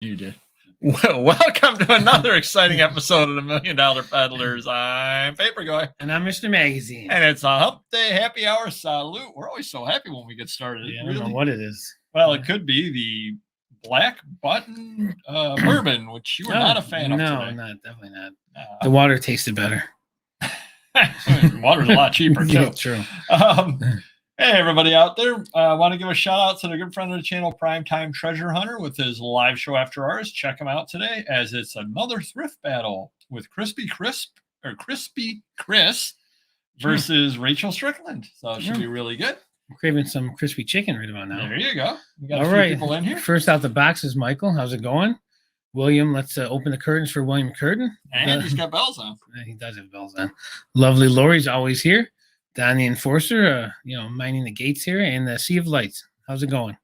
You did. Well, welcome to another exciting episode of the $1 Million Peddlers. I'm Papergoy. And I'm Mr. Magazine. And it's a Hump Day Happy Hour salute. We're always so happy when we get started. Yeah, I don't know what it is. Well, it could be the Black Button bourbon, which you were not a fan of today. No, definitely not. The water tasted better. Water's a lot cheaper, too. Yeah, true. Hey, everybody out there. I want to give a shout out to the good friend of the channel, Primetime Treasure Hunter, with his live show after ours. Check him out today, as it's another thrift battle with Crispy Chris versus Rachel Strickland. So it should be really good. I'm craving some crispy chicken right about now. There you go. We got all a few right. people in here. First out the box is Michael. How's it going? William, let's open the curtains for William Curtin. And he's got bells on. He does have bells on. Lovely Lori's always here. Don the Enforcer, minding the gates here, and the Sea of Lights. How's it going?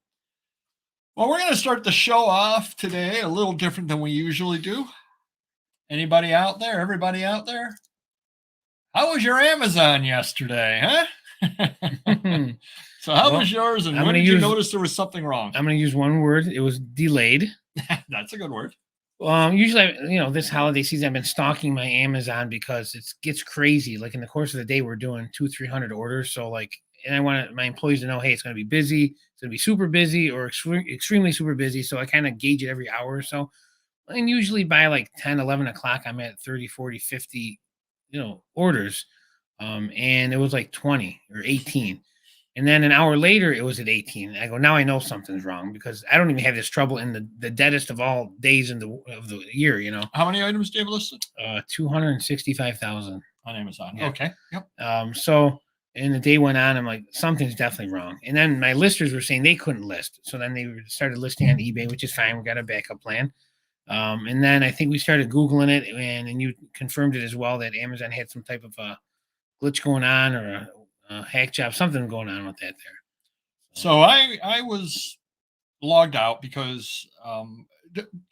Well, we're going to start the show off today a little different than we usually do. Anybody out there? Everybody out there? How was your Amazon yesterday, huh? So how was yours, and when did you notice there was something wrong? I'm going to use one word. It was delayed. That's a good word. Usually, this holiday season, I've been stalking my Amazon because it gets crazy. Like in the course of the day, we're doing 200-300 orders. So and I want my employees to know, hey, it's going to be busy. It's going to be super busy or extremely super busy. So I kind of gauge it every hour or so. And usually by like 10, 11 o'clock, I'm at 30, 40, 50, orders. And it was like 20 or 18. And then an hour later, it was at 18. I go, now I know something's wrong because I don't even have this trouble in the deadest of all days of the year, How many items do you have listed? 265,000 on Amazon. Yeah. Okay. Yep. So, and the day went on, I'm like, something's definitely wrong. And then my listers were saying they couldn't list. So then they started listing on eBay, which is fine. We got a backup plan. And then I think we started Googling it, and you confirmed it as well that Amazon had some type of a glitch going on or a hack job, something going on with that there. So I was logged out because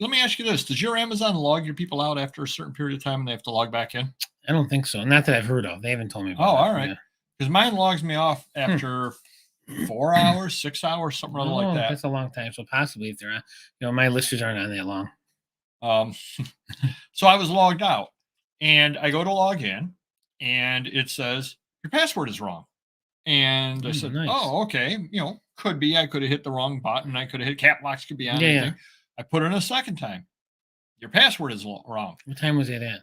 let me ask you this: does your Amazon log your people out after a certain period of time and they have to log back in? I don't think so. Not that I've heard of. They haven't told me about all right. Because mine logs me off after 4 hours, 6 hours, something like that. That's a long time. So possibly if they're on, my listers aren't on that long. So I was logged out, and I go to log in, and it says your password is wrong. And I said, nice. Oh, okay. Could be. I could have hit the wrong button. I could have hit cap locks, could be on anything. Yeah. I put it in a second time. Your password is wrong. What time was it at?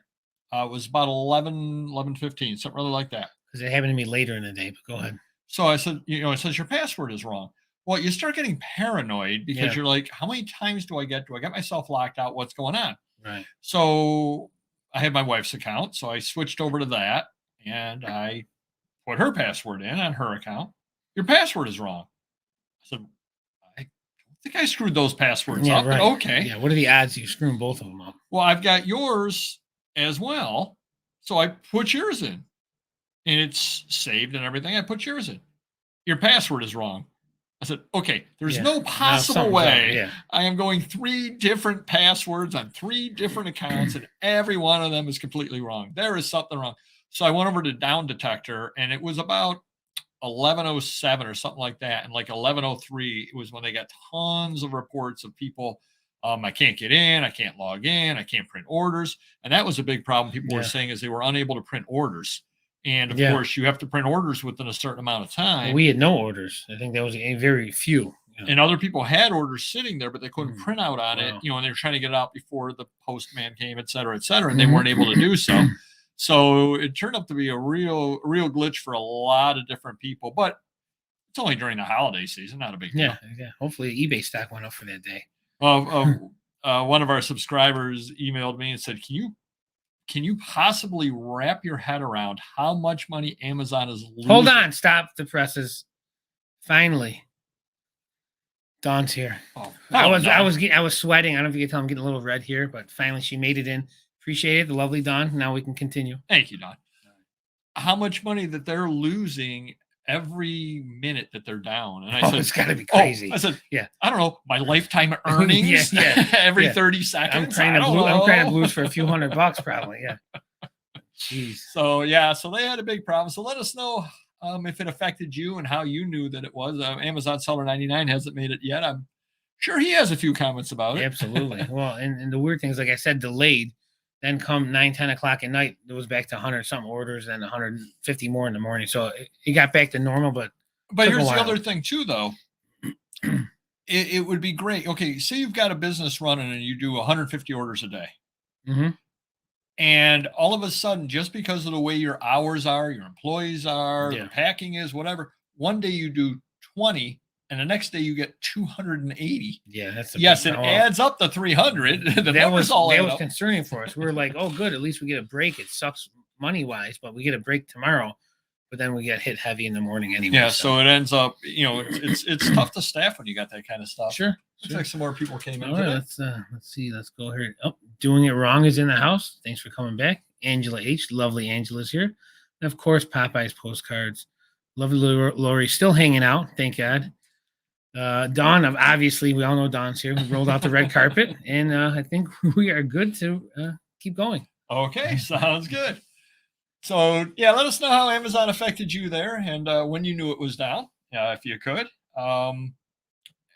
It was about 11:15, something really like that. Because it happened to me later in the day, but go ahead. So I said, it says your password is wrong. Well, you start getting paranoid because you're like, how many times do I get myself locked out? What's going on? Right. So I had my wife's account. So I switched over to that, and I put her password in on her account. Your password is wrong. I said, I don't think I screwed those passwords up. Right. But okay. Yeah. What are the odds you screwing both of them up? Well, I've got yours as well. So I put yours in, and it's saved and everything. I put yours in. Your password is wrong. I said, okay, there's no possible way I am going 3 different passwords on 3 different accounts, and every one of them is completely wrong. There is something wrong. So I went over to Down Detector, and it was about 11:07 or something like that. And like 11:03, it was when they got tons of reports of people. I can't get in. I can't log in. I can't print orders. And that was a big problem. People were saying is they were unable to print orders. And of course, you have to print orders within a certain amount of time. Well, we had no orders. I think there was a very few. And other people had orders sitting there, but they couldn't print out on it. And they were trying to get it out before the postman came, et cetera, and they weren't able to do so. So it turned up to be a real glitch for a lot of different people. But it's only during the holiday season, not a big deal. Yeah. Hopefully, eBay stock went up for that day. One of our subscribers emailed me and said, Can you possibly wrap your head around how much money Amazon is losing? Hold on. Stop the presses. Finally. Dawn's here. I was sweating. I don't know if you can tell I'm getting a little red here, but finally she made it in. Appreciate it. The lovely Dawn. Now we can continue. Thank you, Dawn. How much money that they're losing every minute that they're down. And I said, it's got to be crazy. I said, I don't know, my lifetime earnings every 30 seconds. I'm trying to lose for a few $100 probably. Yeah. Jeez. So, so they had a big problem. So let us know if it affected you and how you knew that it was. Amazon Seller 99 hasn't made it yet. I'm Sure, he has a few comments about it. Absolutely. Well, and the weird thing is, like I said, delayed. Then come 9, 10 o'clock at night, it was back to 100 something orders and 150 more in the morning. So it got back to normal, but here's the other thing too, though. It would be great. Okay, say you've got a business running and you do 150 orders a day. Mm-hmm. And all of a sudden, just because of the way your hours are, your employees are, the packing is, whatever, one day you do 20 and the next day you get 280. Yeah, that's it adds up to 300. That was concerning for us. We were like, oh, good, at least we get a break. It sucks money wise, but we get a break tomorrow. But then we get hit heavy in the morning anyway. Yeah, so it ends up, it's tough to staff when you got that kind of stuff. Sure. Looks like some more people came in. All right, let's see. Let's go here. Oh, Doing It Wrong is in the house. Thanks for coming back. Angela H. Lovely Angela's here. And of course, Popeye's postcards. Lovely Lori still hanging out. Thank God. Dawn, obviously, we all know Dawn's here. We rolled out the red carpet, and I think we are good to keep going. Okay, sounds good. So, yeah, let us know how Amazon affected you there and when you knew it was down, if you could.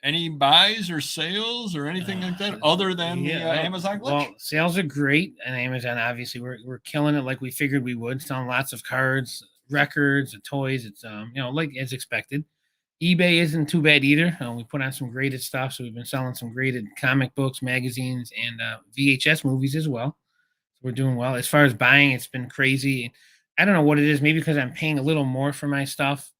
Any buys or sales or anything like that other than the Amazon glitch? Well, sales are great on Amazon. Obviously, we're killing it like we figured we would. Selling lots of cards, records, and toys. It's like as expected. eBay isn't too bad either. We put on some graded stuff, so we've been selling some graded comic books, magazines, and VHS movies as well. So we're doing well. As far as buying, it's been crazy. I don't know what it is. Maybe because I'm paying a little more for my stuff.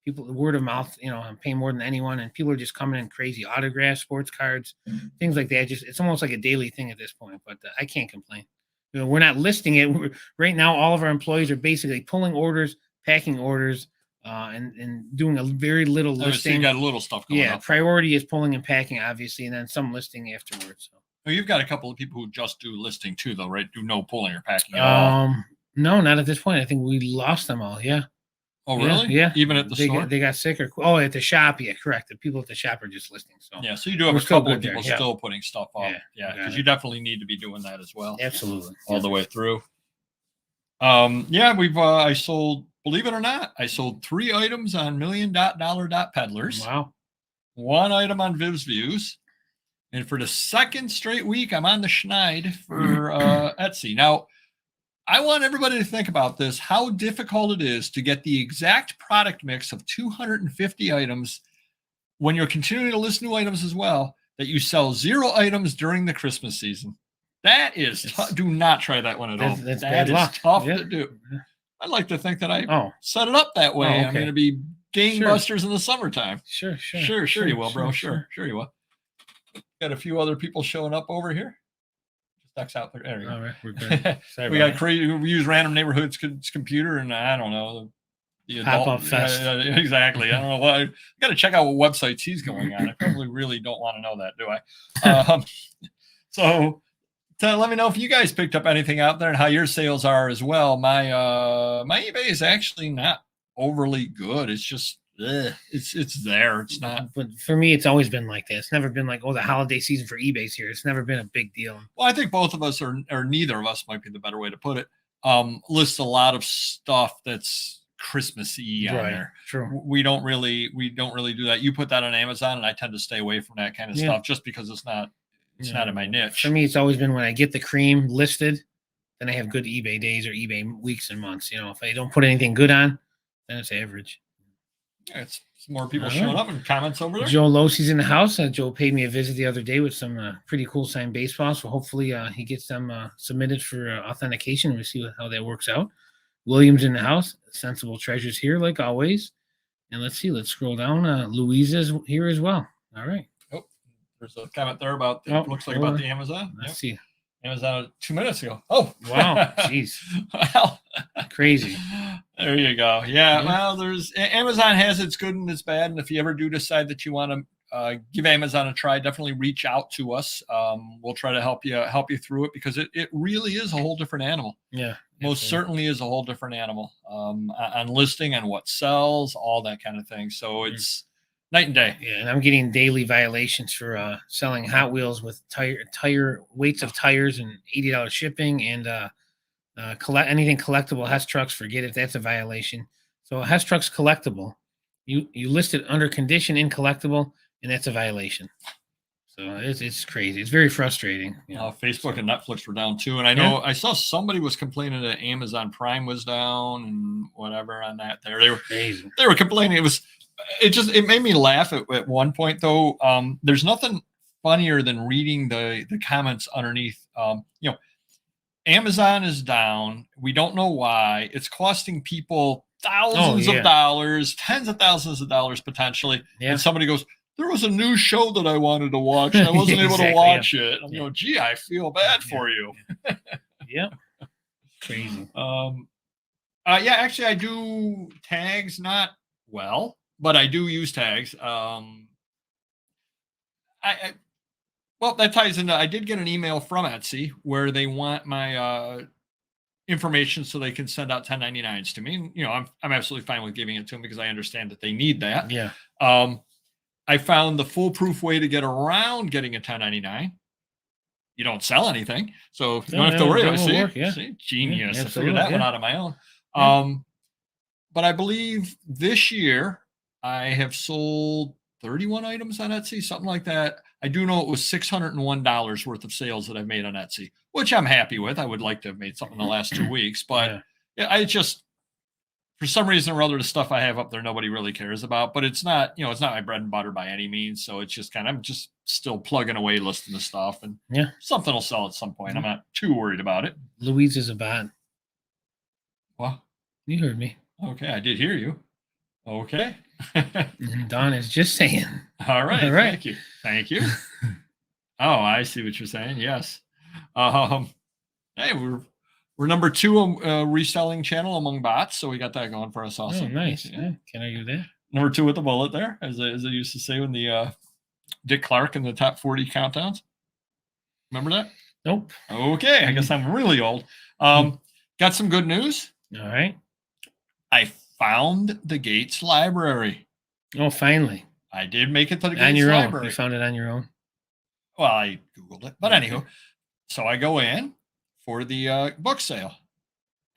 People, word of mouth, I'm paying more than anyone, and people are just coming in crazy. Autographs, sports cards, things like that. It's almost like a daily thing at this point, but I can't complain. We're not listing it. Right now, all of our employees are basically pulling orders, packing orders, and doing a very little listing. So you got a little stuff going on. Priority is pulling and packing, obviously, and then some listing afterwards. So. Well, you've got a couple of people who just do listing too, though, right? Do no pulling or packing at all. No, not at this point. I think we lost them all. Yeah. Oh, really? Yeah. Even at the store? They got sick or at the shop. Yeah, correct. The people at the shop are just listing. So yeah, so you do have a couple of people still putting stuff up. Yeah, because you definitely need to be doing that as well. Absolutely. All the way through. I sold, believe it or not, I sold 3 items on $million.dollar.peddlers. Wow. 1 item on Viv's Views. And for the second straight week, I'm on the Schneid for Etsy. Now, I want everybody to think about this, how difficult it is to get the exact product mix of 250 items when you're continuing to list new items as well, that you sell 0 items during the Christmas season. That is, do not try that one at all. That's that is tough to do. I'd like to think that I set it up that way. Okay. I'm going to be gangbusters in the summertime. Sure you will, bro. Sure you will. Got a few other people showing up over here. X out there. There you go. All right, we're good. We got crazy. We use Random Neighborhoods computer, and I don't know the adult Pop-up fest. Exactly. I don't know what. I got to check out what websites he's going on. I probably really don't want to know that, do I? So let me know if you guys picked up anything out there and how your sales are as well. My eBay is actually not overly good. It's just. It's there. It's not. But for me, it's always been like that. It's never been like, the holiday season for eBay's here. It's never been a big deal. Well, I think both of us or neither of us might be the better way to put it. Lists a lot of stuff that's Christmassy on there. True. We don't really do that. You put that on Amazon, and I tend to stay away from that kind of stuff just because it's not in my niche. For me, it's always been when I get the cream listed, then I have good eBay days or eBay weeks and months. If I don't put anything good on, then it's average. Yeah, it's some more people showing up and comments over there. Joe Losey's in the house. Joe paid me a visit the other day with some pretty cool signed baseballs. So hopefully he gets them submitted for authentication. We'll see how that works out. William's in the house. Sensible Treasures here, like always. And let's see. Let's scroll down. Louisa's here as well. All right. Oh, there's a comment there about looks like about the Amazon. Let's see. Amazon 2 minutes ago. Oh, wow. Jeez. Well, crazy. There you go. Yeah. Well, Amazon has its good and its bad. And if you ever do decide that you want to give Amazon a try, definitely reach out to us. We'll try to help you through it because it really is a whole different animal. Yeah. Most certainly is a whole different animal on listing and what sells, all that kind of thing. So it's night and day. Yeah, and I'm getting daily violations for selling Hot Wheels with tire weights of tires and $80 shipping and anything collectible. Hess Trucks, forget it. That's a violation. So Hess Trucks collectible, you list it under condition in collectible, and that's a violation. So it's crazy. It's very frustrating. Facebook and Netflix were down too, and I know I saw somebody was complaining that Amazon Prime was down and whatever on that. They were crazy. They were complaining. It made me laugh at one point though. There's nothing funnier than reading the comments underneath. Amazon is down. We don't know why. It's costing people thousands of dollars, tens of thousands of dollars potentially. Yeah. And somebody goes, there was a new show that I wanted to watch and I wasn't able to watch it. I'm going, gee, I feel bad for you. Yep. Crazy. Actually I do tags, not well, but I do use tags. Well, that ties into, I did get an email from Etsy where they want my information so they can send out 1099s to me. And, I'm absolutely fine with giving it to them because I understand that they need that. Yeah. I found the foolproof way to get around getting a 1099. You don't sell anything, so you don't have to worry about it. See, genius. I figured that one out on my own. But I believe this year I have sold 31 items on Etsy, something like that. I do know it was $601 worth of sales that I've made on Etsy, which I'm happy with. I would like to have made something in the last 2 weeks, but I just, for some reason or other, the stuff I have up there, nobody really cares about, but it's not, it's not my bread and butter by any means. So it's just I'm just still plugging away, listing the stuff, and something will sell at some point. I'm not too worried about it. Louise is a bot. Well, you heard me. Okay. I did hear you. Okay. Don is just saying. All right. Thank you. Oh, I see what you're saying. Yes. Hey, we're number 2 reselling channel among bots, so we got that going for us also. Oh, nice. Yeah. Can I do that? Number 2 with the bullet there, as I used to say when the Dick Clark in the top 40 countdowns. Remember that? Nope. Okay, I guess I'm really old. Got some good news. All right. I found the Gates Library. Oh, finally. I did make it to the Gates Library. You found it on your own? Well, I Googled it. But anywho, so I go in for the book sale.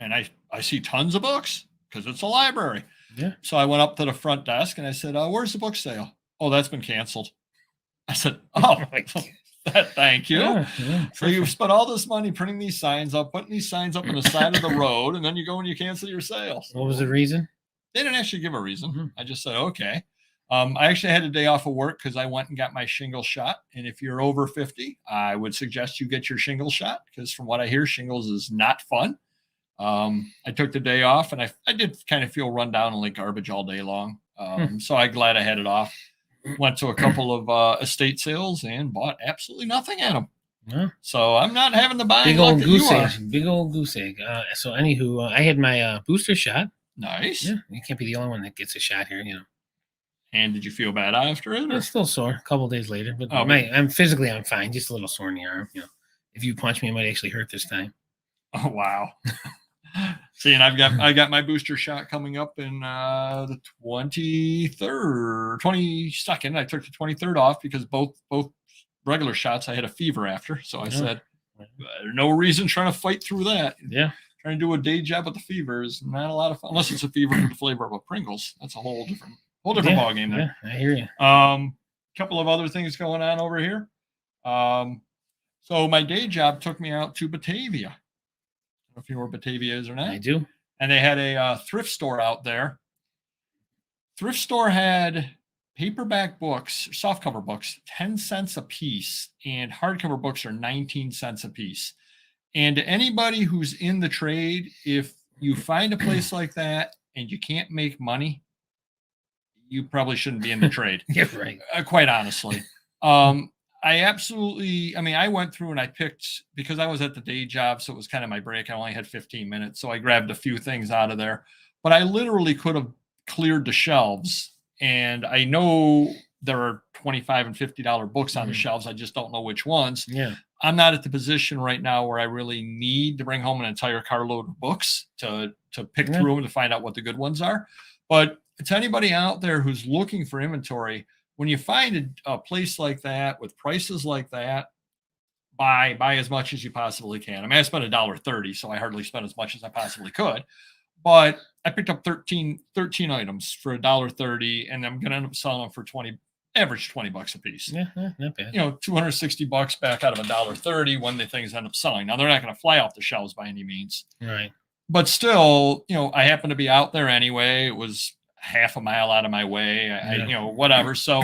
And I see tons of books because it's a library. Yeah. So I went up to the front desk and I said, where's the book sale? Oh, that's been canceled. I said, thank you. So you've spent all this money printing these signs up, putting these signs up on the side of the road, and then you go and you cancel your sale. What was the reason? They didn't actually give a reason. I just said, okay. I actually had a day off of work because I went and got my shingle shot. And if you're over 50, I would suggest you get your shingle shot because from what I hear, shingles is not fun. I took the day off and I did kind of feel run down and like garbage all day long. So I'm glad I had it off. Went to a couple of estate sales and bought absolutely nothing at them. Yeah. So I'm not having the buying big luck old that goose you are. egg. Big old goose egg. So anywho, I had my booster shot. Nice. Yeah, you can't be the only one that gets a shot here, And did you feel bad after it? It's still sore a couple days later, but I'm fine, just a little sore in the arm. If you punch me, it might actually hurt this time. Oh wow. See, and I got my booster shot coming up in the 22nd. I took the 23rd off because both regular shots I had a fever after. So I said, no reason trying to fight through that. Yeah. Trying to do a day job with the fever is not a lot of fun unless it's a fever for the flavor of a Pringles. That's a whole different ball game there. Yeah, I hear you. Couple of other things going on over here. So my day job took me out to Batavia. I don't know if you know where Batavia is or not. I do. And they had a thrift store out there. Thrift store had paperback books, softcover books, 10 cents a piece, and hardcover books are 19 cents a piece. And anybody who's in the trade, if you find a place like that and you can't make money, you probably shouldn't be in the trade. Yeah, right. Quite honestly. I went through and I picked, because I was at the day job, so it was kind of my break. I only had 15 minutes, so I grabbed a few things out of there. But I literally could have cleared the shelves, and I know there are $25 and $50 books on the shelves. I just don't know which ones. Yeah. I'm not at the position right now where I really need to bring home an entire carload of books to pick through them to find out what the good ones are. But to anybody out there who's looking for inventory, when you find a place like that with prices like that, buy as much as you possibly can. I mean, I spent $1.30, so I hardly spent as much as I possibly could. But I picked up 13 items for $1.30, and I'm going to end up selling them for 20 average $20 a piece. Yeah, not bad. You know, $260 back out of $1.30 when the things end up selling. Now they're not going to fly off the shelves by any means, Right. but still, you know, I happen to be out there anyway. It was half a mile out of my way. I you know, whatever. So,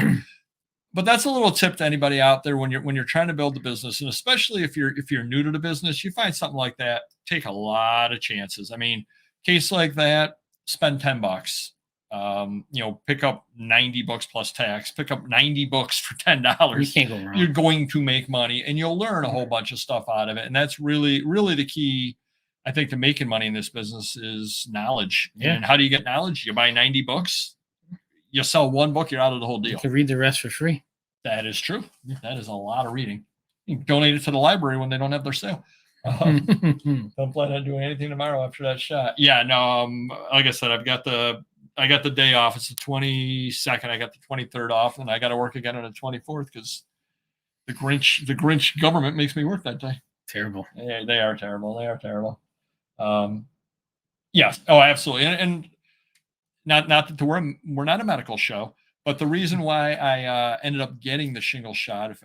but that's a little tip to anybody out there when you're trying to build the business, and especially if you're new to the business, you find something like that, take a lot of chances. I mean, case like that, spend $10. You know, pick up $90 plus tax, pick up 90 books for $10. You can't go wrong. You're going to make money, and you'll learn a whole bunch of stuff out of it. And that's really, really the key, I think, to making money in this business is knowledge. Yeah. And how do you get knowledge? You buy 90 books, you sell one book, you're out of the whole deal. You can read the rest for free. That is true. That is a lot of reading. You can donate it to the library when they don't have their sale. Don't plan on doing anything tomorrow after that shot. Yeah, no. Like I said, I got the day off. It's the 22nd. I got the 23rd off, and I got to work again on the 24th because the Grinch government makes me work that day. Terrible. Yeah, they are terrible. They are terrible. Yes. Oh, absolutely. And not that we're not a medical show, but the reason why I ended up getting the shingle shot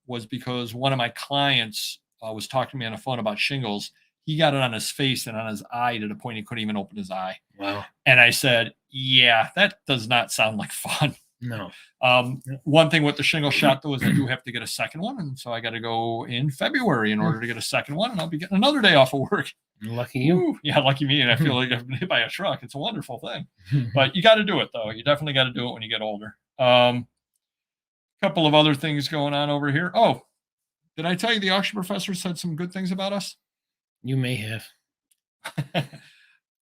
was because one of my clients was talking to me on the phone about shingles. He got it on his face and on his eye to the point he couldn't even open his eye. Wow. And I said, yeah, that does not sound like fun. No. One thing with the shingle shot, though, is I do have to get a second one. And so I got to go in February in order to get a second one. And I'll be getting another day off of work. Lucky you. Ooh, yeah, lucky me. And I feel like I've been hit by a truck. It's a wonderful thing. But you got to do it, though. You definitely got to do it when you get older. Couple of other things going on over here. Oh, did I tell you the auction professor said some good things about us? You may have.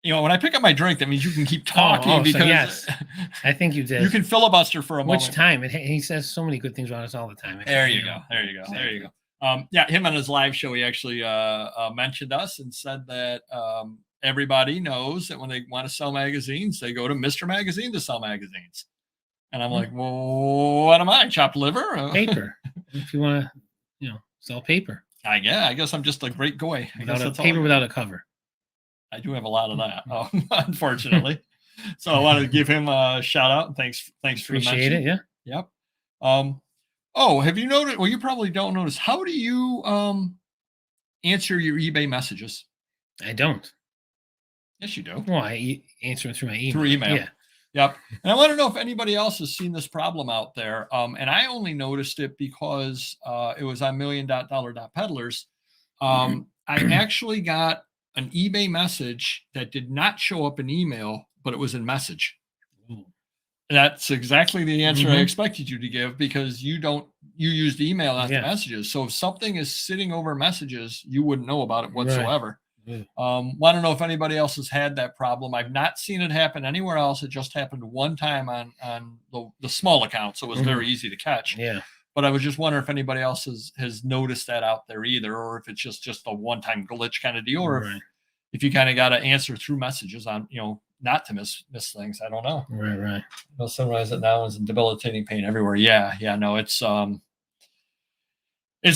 You know, when I pick up my drink, that means you can keep talking because so yes, I think you did. You can filibuster for a moment. Which time? He says so many good things about us all the time. There you go. There you go. There you go. Yeah, him on his live show, he actually mentioned us and said that everybody knows that when they want to sell magazines, they go to Mr. Magazine to sell magazines. And I'm like, well, what am I? Chopped liver? Paper. If you want to, sell paper. I guess I'm just a great goy. Paper without a cover. I do have a lot of that, unfortunately. So I wanted to give him a shout out and thanks for the mention. Appreciate it. Yeah. Yep. Oh, have you noticed? Well, you probably don't notice. How do you answer your eBay messages? I don't. Yes, you do. Well, I answer it through my email. Through email. Yeah. Yep. And I want to know if anybody else has seen this problem out there. And I only noticed it because it was on $1,000,000 I actually got an eBay message that did not show up in email, but it was in message. Ooh. That's exactly the answer I expected you to give because you used email not the messages. So if something is sitting over messages, you wouldn't know about it whatsoever. Right. Want to know if anybody else has had that problem. I've not seen it happen anywhere else. It just happened one time on the small account. So it was very easy to catch. Yeah. But I was just wondering if anybody else has noticed that out there either, or if it's just a one-time glitch kind of deal, or if you kind of got to answer through messages on, not to miss things. I don't know. Right. I'll summarize it now as debilitating pain everywhere. Yeah. No, it's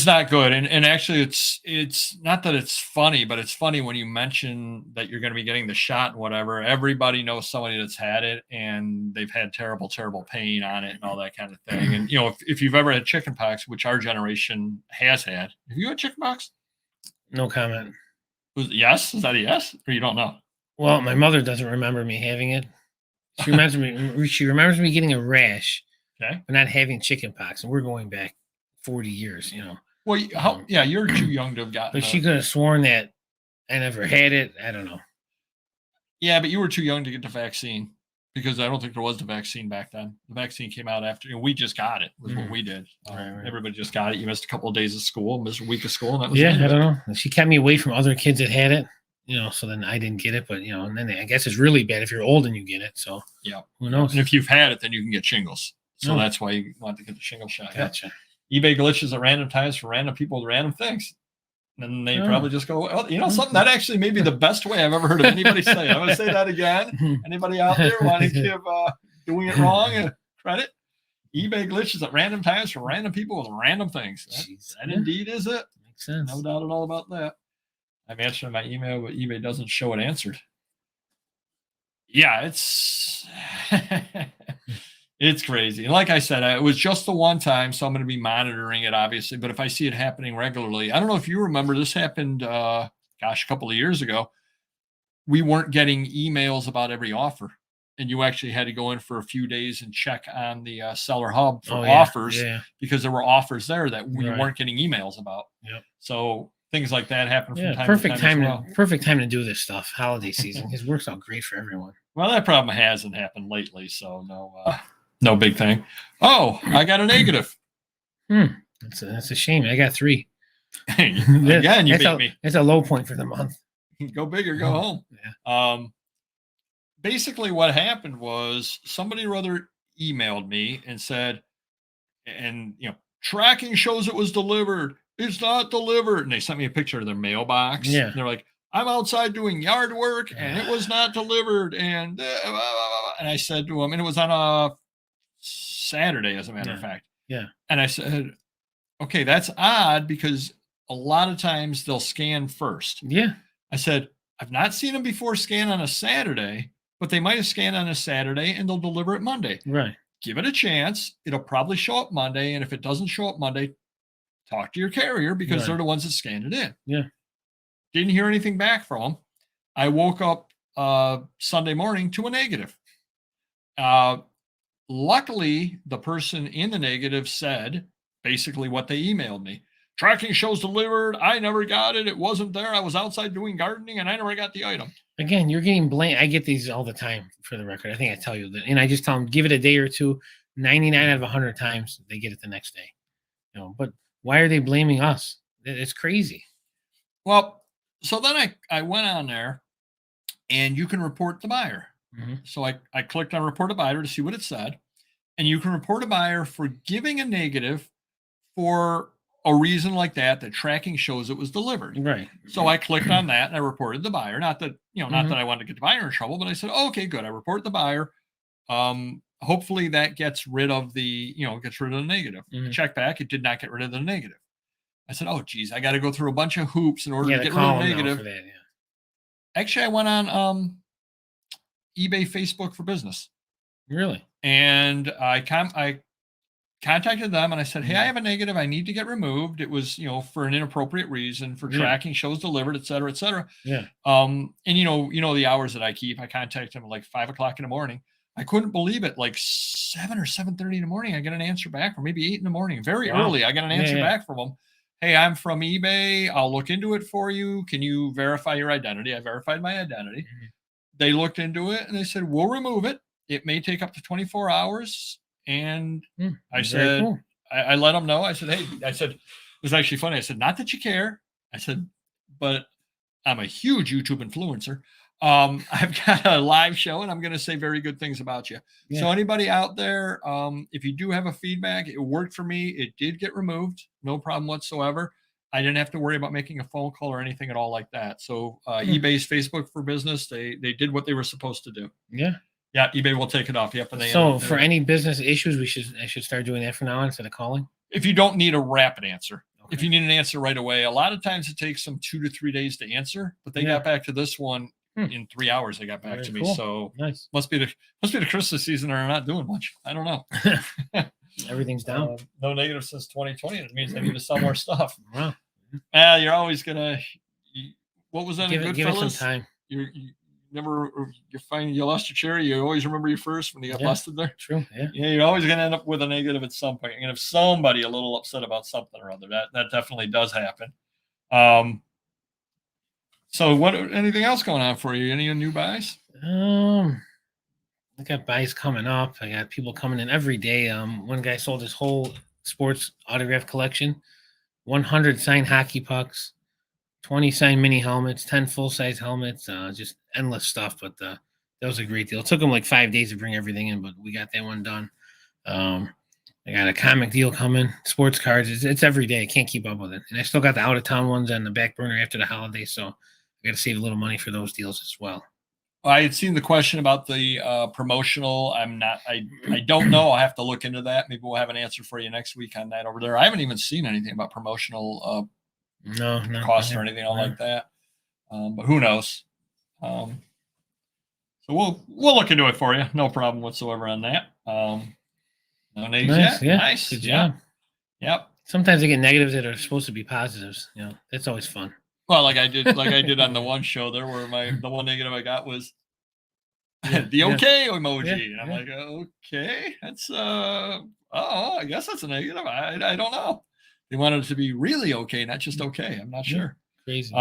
not good. And actually it's not that it's funny, but it's funny when you mention that you're going to be getting the shot and whatever. Everybody knows somebody that's had it and they've had terrible, terrible pain on it and all that kind of thing. And, if you've ever had chickenpox, which our generation has had, have you had chickenpox? No comment. Yes? Is that a yes? Or you don't know? Well, my mother doesn't remember me having it. She remembers me getting a rash, but not having chickenpox. And we're going back 40 years, Well, you're too young to have gotten But she could have sworn that I never had it. I don't know. Yeah, but you were too young to get the vaccine because I don't think there was the vaccine back then. The vaccine came out after, we just got it, was what we did. Right. Everybody just got it. You missed a couple of days of school, missed a week of school. And that was I don't know. She kept me away from other kids that had it, so then I didn't get it. But, and then I guess it's really bad if you're old and you get it. So, who knows? And if you've had it, then you can get shingles. So that's why you want to get the shingle shot. Gotcha. eBay glitches at random times for random people with random things. And they probably just go, something that actually may be the best way I've ever heard of anybody say. I'm going to say that again. Anybody out there want to give doing it wrong credit? eBay glitches at random times for random people with random things. That indeed is it. Makes sense. No doubt at all about that. I'm answering my email, but eBay doesn't show it answered. Yeah, it's It's crazy. And like I said, it was just the one time, so I'm going to be monitoring it, obviously. But if I see it happening regularly, I don't know if you remember, this happened, a couple of years ago. We weren't getting emails about every offer, and you actually had to go in for a few days and check on the seller hub for offers, because there were offers there that we weren't getting emails about. Yep. So things like that happen from time perfect to time. Perfect time to do this stuff. Holiday season. It works out great for everyone. Well, that problem hasn't happened lately, so no big thing. Oh, I got a negative. That's a shame. I got 3. Again, you beat me. It's a low point for the month. Go big or go home. Yeah. Basically what happened was somebody or other emailed me and said, and tracking shows it was delivered. It's not delivered. And they sent me a picture of their mailbox. Yeah. And they're like, I'm outside doing yard work and it was not delivered. And I said to them, and it was on a Saturday, as a matter of fact. Yeah. And I said, okay, that's odd, because a lot of times they'll scan first. Yeah. I said, I've not seen them before scan on a Saturday, but they might have scanned on a Saturday and they'll deliver it Monday. Right. Give it a chance. It'll probably show up Monday. And if it doesn't show up Monday, talk to your carrier, because they're the ones that scanned it in. Yeah. Didn't hear anything back from them. I woke up Sunday morning to a negative. Luckily, the person in the negative said basically what they emailed me. Tracking shows delivered. I never got it. It wasn't there. I was outside doing gardening and I never got the item. Again, you're getting blamed. I get these all the time, for the record. I think I tell you that. And I just tell them, give it a day or two. 99 out of 100 times, they get it the next day. But why are they blaming us? It's crazy. Well, so then I went on there, and you can report the buyer. Mm-hmm. So I clicked on report a buyer to see what it said. And you can report a buyer for giving a negative for a reason like that tracking shows it was delivered. Right. So I clicked on that and I reported the buyer. Not that, not that I wanted to get the buyer in trouble, but I said, okay, good. I report the buyer. Hopefully that gets rid of the negative. Check back. It did not get rid of the negative. I said, oh geez, I got to go through a bunch of hoops in order to get rid of the negative. For that, Actually, I went on eBay, Facebook for Business. Really? And I contacted them and I said, hey, I have a negative. I need to get removed. It was, for an inappropriate reason, for tracking shows delivered, et cetera, et cetera. Yeah. And the hours that I keep, I contacted them at like 5 o'clock in the morning. I couldn't believe it. Like 7 or 7:30 in the morning, I got an answer back, or maybe 8 in the morning. Very early, I got an answer back from them. Hey, I'm from eBay. I'll look into it for you. Can you verify your identity? I verified my identity. They looked into it and they said, we'll remove it. It may take up to 24 hours. And I said, cool. I let them know. I said, hey, it was actually funny. I said, not that you care. I said, but I'm a huge YouTube influencer. I've got a live show and I'm going to say very good things about you. Yeah. So anybody out there, if you do have a feedback, it worked for me. It did get removed. No problem whatsoever. I didn't have to worry about making a phone call or anything at all like that. So eBay's Facebook for Business, they did what they were supposed to do. Yeah. Yeah, eBay will take it off. Yep. And so for any business issues, I should start doing that from now on instead of calling? If you don't need a rapid answer. Okay. If you need an answer right away, a lot of times it takes them 2 to 3 days to answer, but they got back to this one in 3 hours. They got back to me. Cool. So nice. Must be the Christmas season, or they're not doing much. I don't know. Everything's down. No negative since 2020. It means they need to sell more stuff. Wow. You're always gonna. What was that? Give it some time. You find you lost your cherry. You always remember your first when you got busted there. True. Yeah. Yeah. You're always gonna end up with a negative at some point. You're gonna have somebody a little upset about something or other. That definitely does happen. So anything else going on for you? Any new buys? I got buys coming up. I got people coming in every day. One guy sold his whole sports autograph collection, 100 signed hockey pucks, 20 signed mini helmets, 10 full-size helmets, just endless stuff. But that was a great deal. It took him like 5 days to bring everything in, but we got that one done. I got a comic deal coming, sports cards. It's every day. I can't keep up with it. And I still got the out-of-town ones on the back burner after the holiday, so I got to save a little money for those deals as well. I had seen the question about the promotional. I don't know. I'll have to look into that. Maybe we'll have an answer for you next week on that over there. I haven't even seen anything about promotional no costs or anything like that. But who knows? So we'll look into it for you. No problem whatsoever on that. No names Nice, yet. yeah. Nice. Good Yeah. job. Yep. Sometimes I get negatives that are supposed to be positives. That's always fun. Well, like I did on the one show there, where the one negative I got was the okay emoji, and I'm like, okay, that's I guess that's a negative. I don't know. They wanted it to be really okay, not just okay. I'm not sure. Crazy.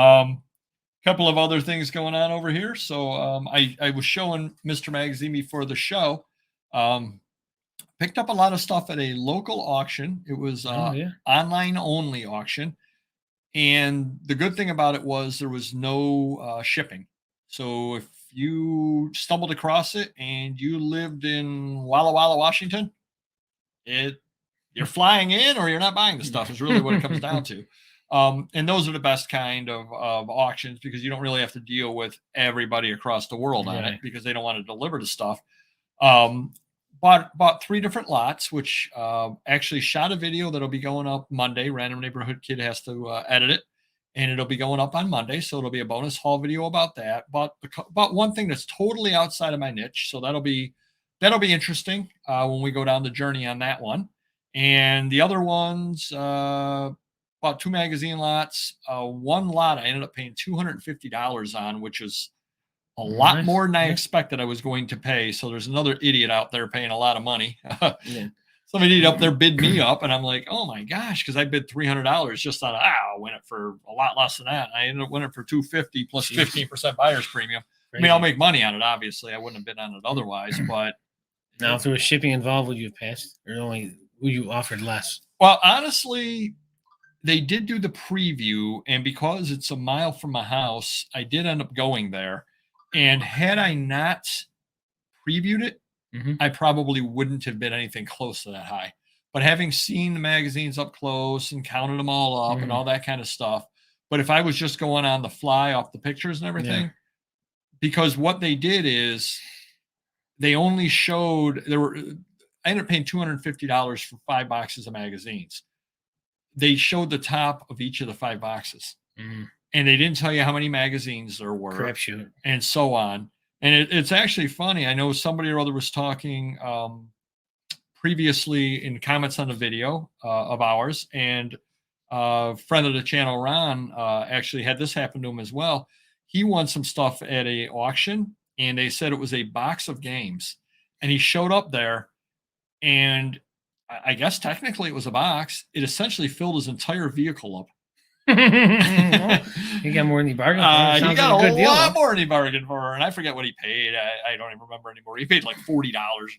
Couple of other things going on over here. So I was showing Mr. Magazine before the show. Picked up a lot of stuff at a local auction. It was online only auction. And the good thing about it was there was no shipping. So if you stumbled across it and you lived in Walla Walla, Washington, you're flying in or you're not buying the stuff is really what it comes down to. And those are the best kind of auctions because you don't really have to deal with everybody across the world on it because they don't want to deliver the stuff. Bought 3 different lots, which actually shot a video that'll be going up Monday. Random Neighborhood Kid has to edit it, and it'll be going up on Monday. So it'll be a bonus haul video about that. Bought one thing that's totally outside of my niche, so that'll be interesting when we go down the journey on that one. And the other ones, bought 2 magazine lots. One lot I ended up paying $250 on, which is a lot more than I expected I was going to pay. So there's another idiot out there paying a lot of money. Somebody up there bid me up, and I'm like, oh my gosh, because I bid $300 just on I'll win it for a lot less than that. I ended up winning for $250 plus 15% buyer's premium. Crazy. I mean, I'll make money on it. Obviously, I wouldn't have been on it otherwise. But now, if there was shipping involved, would you have passed, or would you offered less? Well, honestly, they did do the preview, and because it's a mile from my house, I did end up going there. And had I not previewed it, I probably wouldn't have been anything close to that high. But having seen the magazines up close and counted them all up and all that kind of stuff, but if I was just going on the fly off the pictures and everything, because what they did is they only showed I ended up paying $250 for 5 boxes of magazines. They showed the top of each of the 5 boxes. And they didn't tell you how many magazines there were. Crapshoot. And so on. And it's actually funny. I know somebody or other was talking previously in comments on the video of ours. And a friend of the channel, Ron, actually had this happen to him as well. He won some stuff at a auction, and they said it was a box of games. And he showed up there, and I guess technically it was a box. It essentially filled his entire vehicle up. He got more than he bargained for. He got a lot more than he bargained for, and I forget what he paid. I don't even remember anymore. He paid like $40,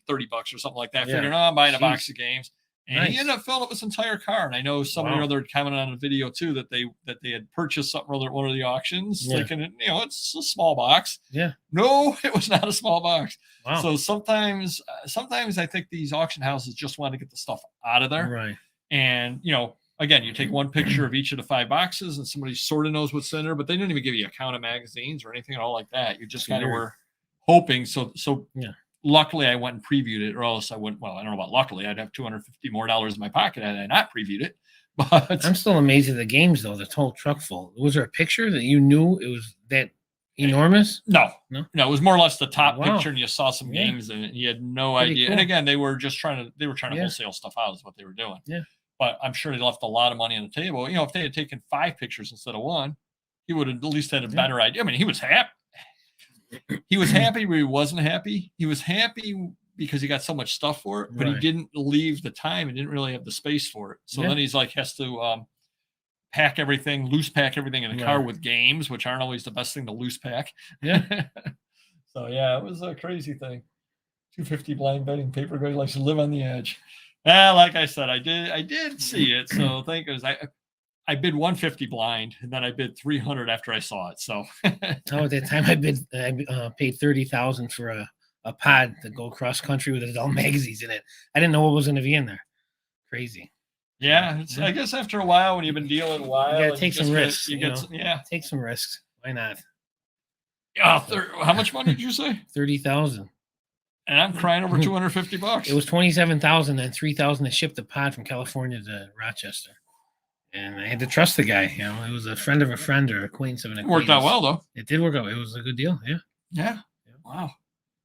$30 or something like that. Figuring, I'm buying a box of games, and he ended up filling up his entire car. And I know somebody or other commented on the video too that they had purchased something or one of the auctions, thinking it's a small box. No, it was not a small box. So sometimes I think these auction houses just want to get the stuff out of there, and again, you take one picture of each of the 5 boxes and somebody sort of knows what's in there, but they didn't even give you a count of magazines or anything at all like that. You just kind of were hoping. So luckily I went and previewed it, or else I wouldn't. Well, I don't know about luckily. I'd have $250 more in my pocket had I not previewed it. But I'm still amazed at the games, though. The whole truck full. Was there a picture that you knew it was that enormous? No. It was more or less the top picture, and you saw some games in it, and you had no idea. Cool. And again, they were trying to wholesale stuff out is what they were doing. But I'm sure they left a lot of money on the table. If they had taken 5 pictures instead of 1, he would have at least had a better idea. I mean, he was happy. He was happy, but he wasn't happy. He was happy because he got so much stuff for it, but he didn't leave the time and didn't really have the space for it. So then he's like, has to loose pack everything in the car with games, which aren't always the best thing to loose pack. So it was a crazy thing. $250 blind betting. Papergoy likes to live on the edge. Like I said, I did see it. So thank goodness I bid $150 blind, and then I bid $300 after I saw it. So at that time I paid $30,000 for a pod to go cross country with adult magazines in it. I didn't know what was going to be in there. Crazy. I guess after a while, when you've been dealing a while, you gotta take some risks. Take some risks. Why not? How much money did you say? 30,000. And I'm crying over $250. It was 27,000 and 3,000 to ship the pod from California to Rochester. And I had to trust the guy. It was a friend of a friend or acquaintance of an acquaintance. Worked out well, though. It did work out. It was a good deal. Yeah. Wow.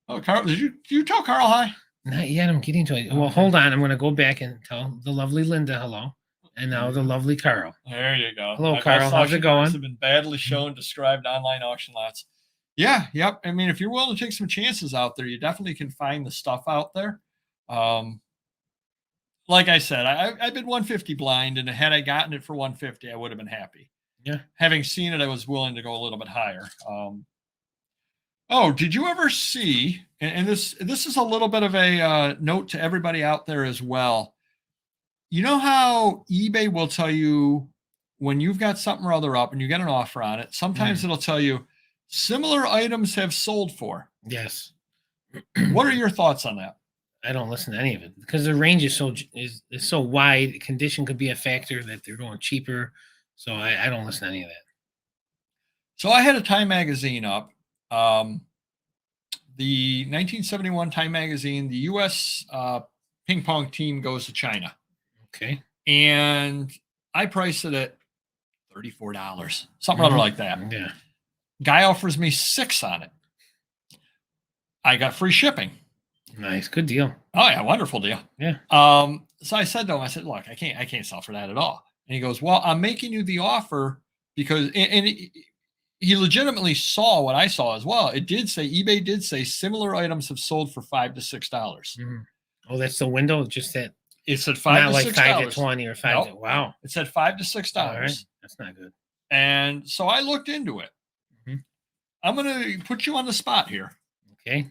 Oh, Carl, did you tell Carl hi? Not yet. I'm getting to it. Well, Okay. hold on. I'm going to go back and tell the lovely Linda hello, and now the lovely Carl. There you go. Hello, My Carl. best How's it auctioneers going? have been badly shown, described online auction lots. Yeah, yep. I mean, if you're willing to take some chances out there, you definitely can find the stuff out there. Like I said, I bid 150 blind, and had I gotten it for 150, I would have been happy. Yeah. Having seen it, I was willing to go a little bit higher. Oh, did you ever see? And this is a little bit of a note to everybody out there as well. You know how eBay will tell you when you've got something or other up and you get an offer on it, sometimes it'll tell you similar items have sold for. Yes. What are your thoughts on that? I don't listen to any of it because the range is so wide. Condition could be a factor that they're going cheaper. So I don't listen to any of that. So I had a Time magazine up. The 1971 Time magazine, the U.S. Ping pong team goes to China. Okay. And I priced it at $34, something other like that. Yeah. Guy offers me 6 on it. I got free shipping. Nice. Good deal. Oh yeah, wonderful deal. Yeah. So I said to him, I said, look, I can't sell for that at all. And he goes, well, I'm making you the offer because, and he legitimately saw what I saw as well. It did say, eBay did say similar items have sold for $5 to $6. Mm-hmm. Oh, that's the window. Just that. It said $5 not to like $6. 5 to 20 or 5 to, wow. It said $5 to $6. All right. That's not good. And so I looked into it. Mm-hmm. I'm going to put you on the spot here. Okay.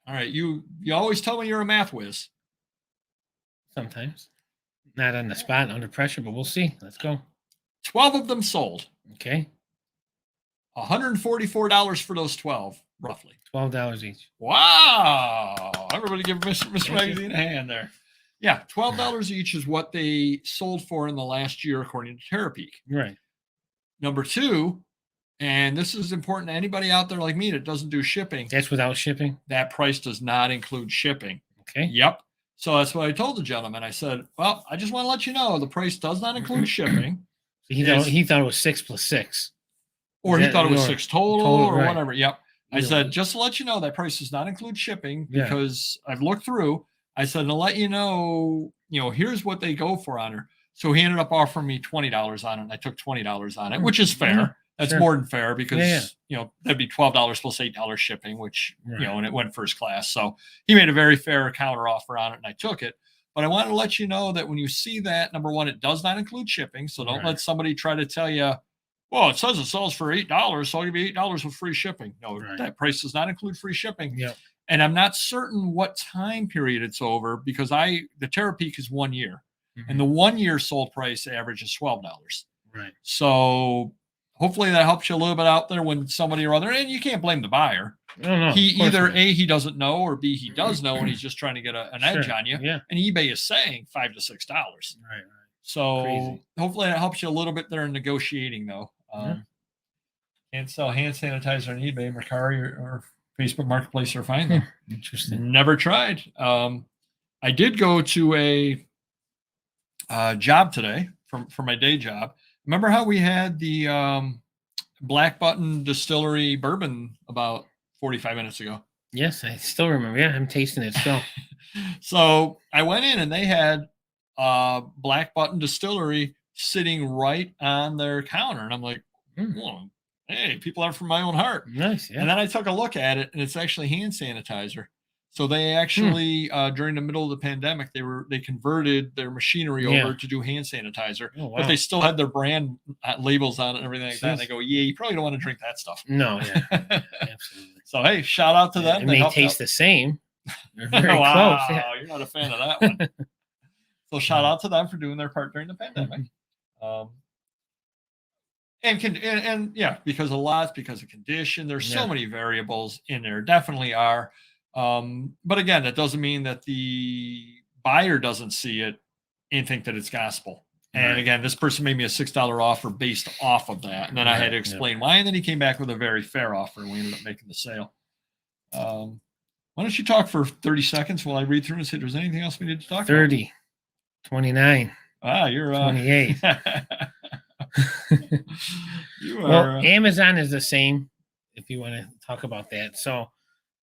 All right. You always tell me you're a math whiz. Sometimes. Not on the spot, under pressure, but we'll see. Let's go. 12 of them sold. Okay. $144 for those 12, roughly. $12 each. Wow. Everybody give Mr. Magazine a hand there. Yeah, $12 each is what they sold for in the last year, according to Terapeak. Right. Number 2, and this is important to anybody out there like me that doesn't do shipping. That's without shipping? That price does not include shipping. Okay. Yep. So that's what I told the gentleman. I said, well, I just want to let you know the price does not include shipping. So he thought it was 6 plus 6. Or he thought it was 6 total or right. whatever. Yep. I said, just to let you know, that price does not include shipping because I've looked through. I said, to let you know, here's what they go for on her. So he ended up offering me $20 on it, and I took $20 on it, which is fair. Yeah, that's more than fair because, that'd be $12 plus $8 shipping, which, and it went first class. So he made a very fair counter offer on it, and I took it. But I wanted to let you know that when you see that, number one, it does not include shipping. So don't let somebody try to tell you, well, it says it sells for $8, so I'll give you $8 with free shipping. No, that price does not include free shipping. Yeah. And I'm not certain what time period it's over because the Terapeak is 1 year. Mm-hmm. And the 1 year sold price average is $12. Right. So hopefully that helps you a little bit out there when somebody or other, and you can't blame the buyer. No, he either A, he doesn't know, or B, he does know and he's just trying to get an edge on you. Yeah. And eBay is saying $5 to $6. Right. So hopefully that helps you a little bit there in negotiating though. Can't sell hand sanitizer on eBay, Mercari, or Facebook Marketplace or find them. Interesting. Never tried. I did go to a job today for my day job. Remember how we had the Black Button Distillery bourbon about 45 minutes ago? Yes, I still remember. Yeah, I'm tasting it still. So I went in and they had Black Button Distillery sitting right on their counter. And I'm like, well, hey, people are from my own heart. Nice. Yeah. And then I took a look at it and it's actually hand sanitizer. So they actually, during the middle of the pandemic, they converted their machinery over to do hand sanitizer, but they still had their brand labels on it and everything like that. And they go, yeah, you probably don't want to drink that stuff. No, yeah, absolutely. So, hey, shout out to them. It may taste the same. They're very close. Yeah. You're not a fan of that one. So shout out to them for doing their part during the pandemic. And because of lots, because of condition, there's so many variables in there. Definitely are. But again, that doesn't mean that the buyer doesn't see it and think that it's gospel. And again, this person made me a $6 offer based off of that. And then I had to explain why. And then he came back with a very fair offer and we ended up making the sale. Why don't you talk for 30 seconds while I read through and see if there's anything else we need to talk 30, about? 29. You're 28. You well, Amazon is the same if you want to talk about that. So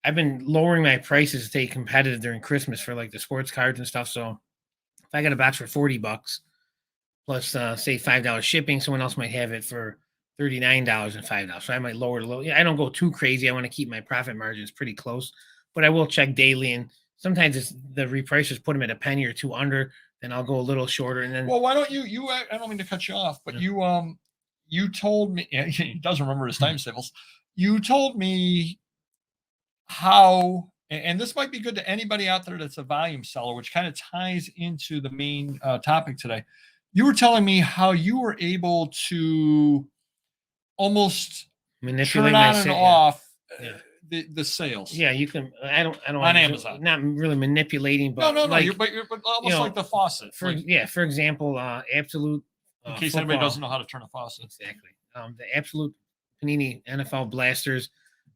I've been lowering my prices to stay competitive during Christmas for like the sports cards and stuff. So if I got a box for $40 plus say $5 shipping, someone else might have it for $39 and $5. So I might lower it a little. Yeah, I don't go too crazy. I want to keep my profit margins pretty close, but I will check daily. And sometimes it's the repricers put them at a penny or two under. Then I'll go a little shorter. And then Well, why don't you? I don't mean to cut you off, but you told me he doesn't remember his time tables. You told me how, and this might be good to anybody out there that's a volume seller, which kind of ties into the main topic today. You were telling me how you were able to almost manipulate turn on and off the sales. Yeah, you can. I don't on Amazon. Not really manipulating, but no. Like, You're almost like the faucet. For example, Absolute. In case anybody doesn't know how to turn a faucet. Exactly. The Absolute Panini NFL Blasters.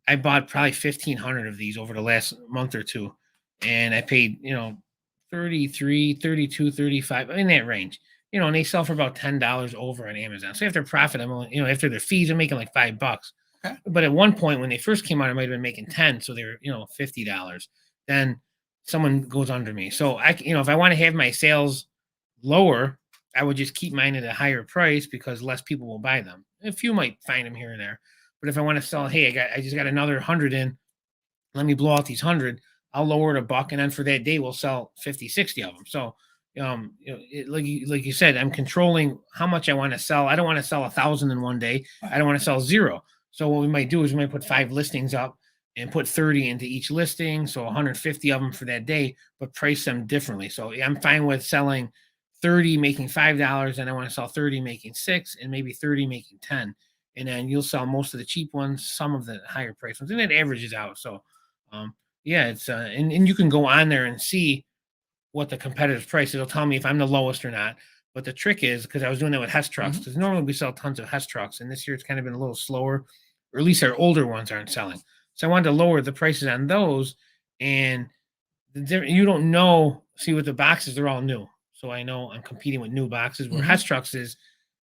I bought probably 1,500 of these over the last month or two, and I paid 33, 32, 35 in that range. And they sell for about $10 over on Amazon. So after profit, I'm only, after their fees, I'm making like $5. Okay. But at one point when they first came out, I might have been making 10. So they were, $50. Then someone goes under me. So if I want to have my sales lower, I would just keep mine at a higher price because less people will buy them. A few might find them here and there. But if I want to sell, hey, I just got another 100 in, let me blow out these 100, I'll lower it $1. And then for that day, we'll sell 50, 60 of them. So, like you said, I'm controlling how much I want to sell. I don't want to sell 1,000 in one day. I don't want to sell 0. So what we might do is we might put 5 listings up and put 30 into each listing. So 150 of them for that day, but price them differently. So I'm fine with selling 30, making $5, and I want to sell 30, making 6, and maybe 30, making 10. And then you'll sell most of the cheap ones, some of the higher price ones, and it averages out. So, it's and you can go on there and see what the competitive price. It'll tell me if I'm the lowest or not. But the trick is, because I was doing that with Hess trucks, because normally we sell tons of Hess trucks, and this year it's kind of been a little slower, or at least our older ones aren't selling. So I wanted to lower the prices on those, and you don't know. See, with the boxes, they're all new, so I know I'm competing with new boxes. Where Hess trucks is,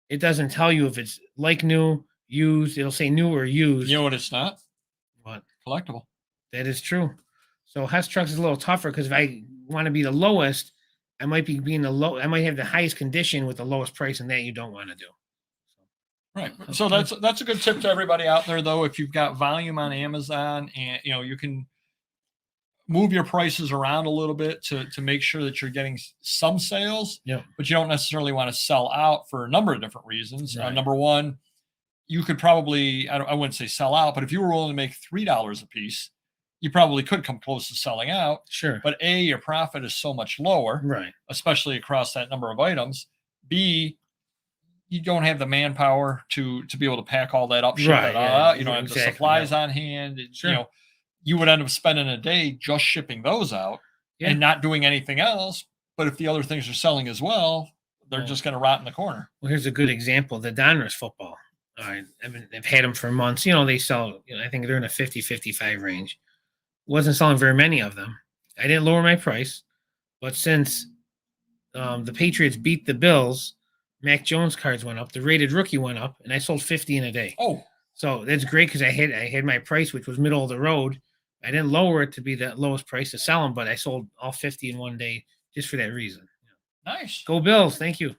it doesn't tell you if it's like new, used. It'll say new or used. You know what it's not? What? Collectible. That is true. So Hess trucks is a little tougher because if I want to be the lowest, I might be being I might have the highest condition with the lowest price, and that you don't want to do. Right. So that's a good tip to everybody out there, though. If you've got volume on Amazon, and you can move your prices around a little bit to make sure that you're getting some sales. Yeah. But you don't necessarily want to sell out for a number of different reasons. Right. Number one, you could probably, I wouldn't say sell out, but if you were willing to make $3 a piece, you probably could come close to selling out. Sure. But A, your profit is so much lower, right? Especially across that number of items. B, you don't have the manpower to be able to pack all that up, ship it out. You don't have the supplies on hand. Sure. You would end up spending a day just shipping those out and not doing anything else. But if the other things are selling as well, they're just going to rot in the corner. Well, here's a good example: the Donruss football. All right, I've had them for months. They sell. I think they're in a 50, 55 range. Wasn't selling very many of them. I didn't lower my price, but since the Patriots beat the Bills, Mac Jones cards went up. The rated rookie went up, and I sold 50 in a day. Oh, so that's great because I had my price, which was middle of the road. I didn't lower it to be the lowest price to sell them, but I sold all 50 in one day just for that reason. Nice. Go Bills! Thank you.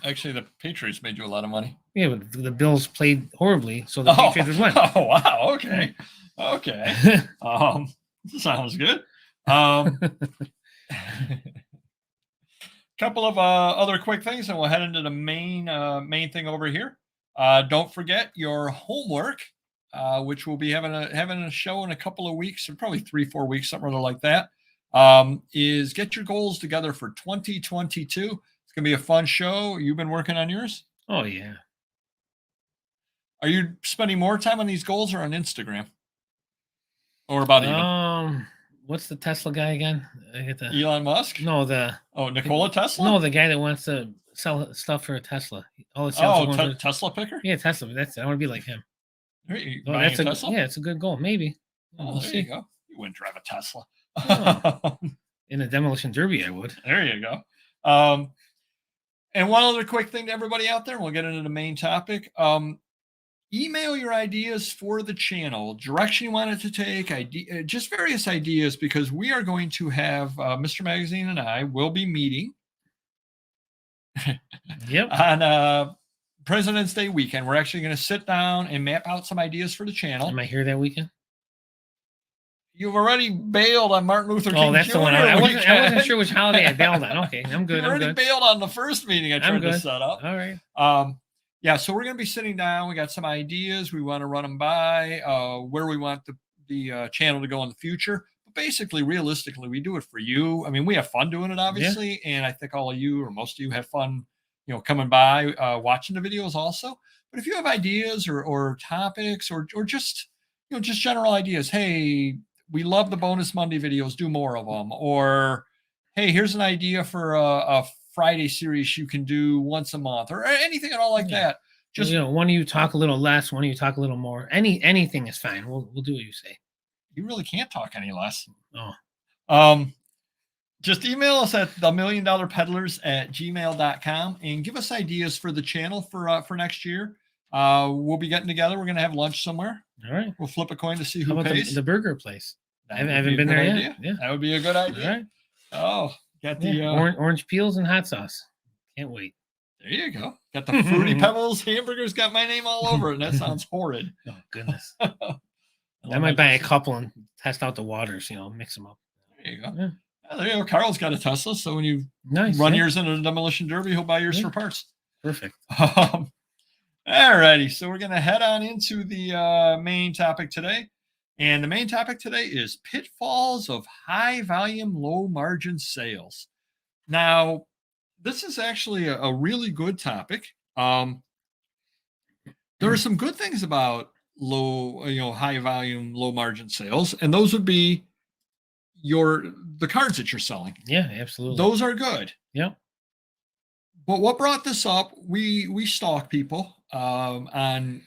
Actually, the Patriots made you a lot of money. Yeah, but the Bills played horribly, so the Patriots would win. Oh wow! Okay. Sounds good. Couple of other quick things, and we'll head into the main thing over here. Don't forget your homework, which we'll be having a show in a couple of weeks, or probably 3-4 weeks, something like that. Is get your goals together for 2022. It's gonna be a fun show. You've been working on yours? Oh yeah. Are you spending more time on these goals or on Instagram? Or about even? What's the Tesla guy again? Elon Musk? No, Nikola Tesla? No, the guy that wants to sell stuff for a Tesla. Tesla picker? Yeah, Tesla. That's I want to be like him. That's Tesla? Yeah, it's a good goal. Maybe. We'll see. You go. You wouldn't drive a Tesla. Oh. In a demolition derby, I would. There you go. And one other quick thing to everybody out there, and we'll get into the main topic. email your ideas for the channel, direction you want it to take, just various ideas, because we are going to have Mr. Magazine and I will be meeting Yep. on President's Day weekend. We're actually going to sit down and map out some ideas for the channel. Am I here that weekend? You've already bailed on Martin Luther King. Oh, that's Jr. the one. I wasn't sure which holiday I bailed on. Okay, I'm good. You already bailed on the first meeting I tried to set up. All right. Yeah, so we're going to be sitting down. We got some ideas. We want to run them by where we want the channel to go in the future. But basically, realistically, we do it for you. I mean, we have fun doing it, obviously, and I think all of you, or most of you, have fun, coming by, watching the videos also. But if you have ideas or topics or just just general ideas, hey, we love the bonus Monday videos, do more of them. Or, hey, here's an idea for a Friday series you can do once a month, or anything at all like that. Just one of you talk a little less, one of you talk a little more. Anything is fine. We'll do what you say. You really can't talk any less. Oh. Just email us at themilliondollarpeddlers@gmail.com and give us ideas for the channel for next year. We'll be getting together. We're going to have lunch somewhere. All right. We'll flip a coin to see who How about pays. The burger place. I That would haven't be a been good there idea. yet. Yeah. That would be a good idea. All right. Oh, got the orange peels and hot sauce. Can't wait. There you go. Got the Fruity Pebbles hamburgers. Got my name all over it. And that sounds horrid. Oh, goodness. I might buy a couple and test out the waters. Mix them up. There you go. Yeah. There you go. Carl's got a Tesla, so when you run yours into the demolition derby, he'll buy yours for parts. Perfect. All righty. So we're going to head on into the main topic today. And the main topic today is pitfalls of high volume, low margin sales. Now, this is actually a really good topic. There are some good things about high volume, low margin sales, and those would be the cards that you're selling. Yeah, absolutely. Those are good. Yep. But what brought this up? We stalk people on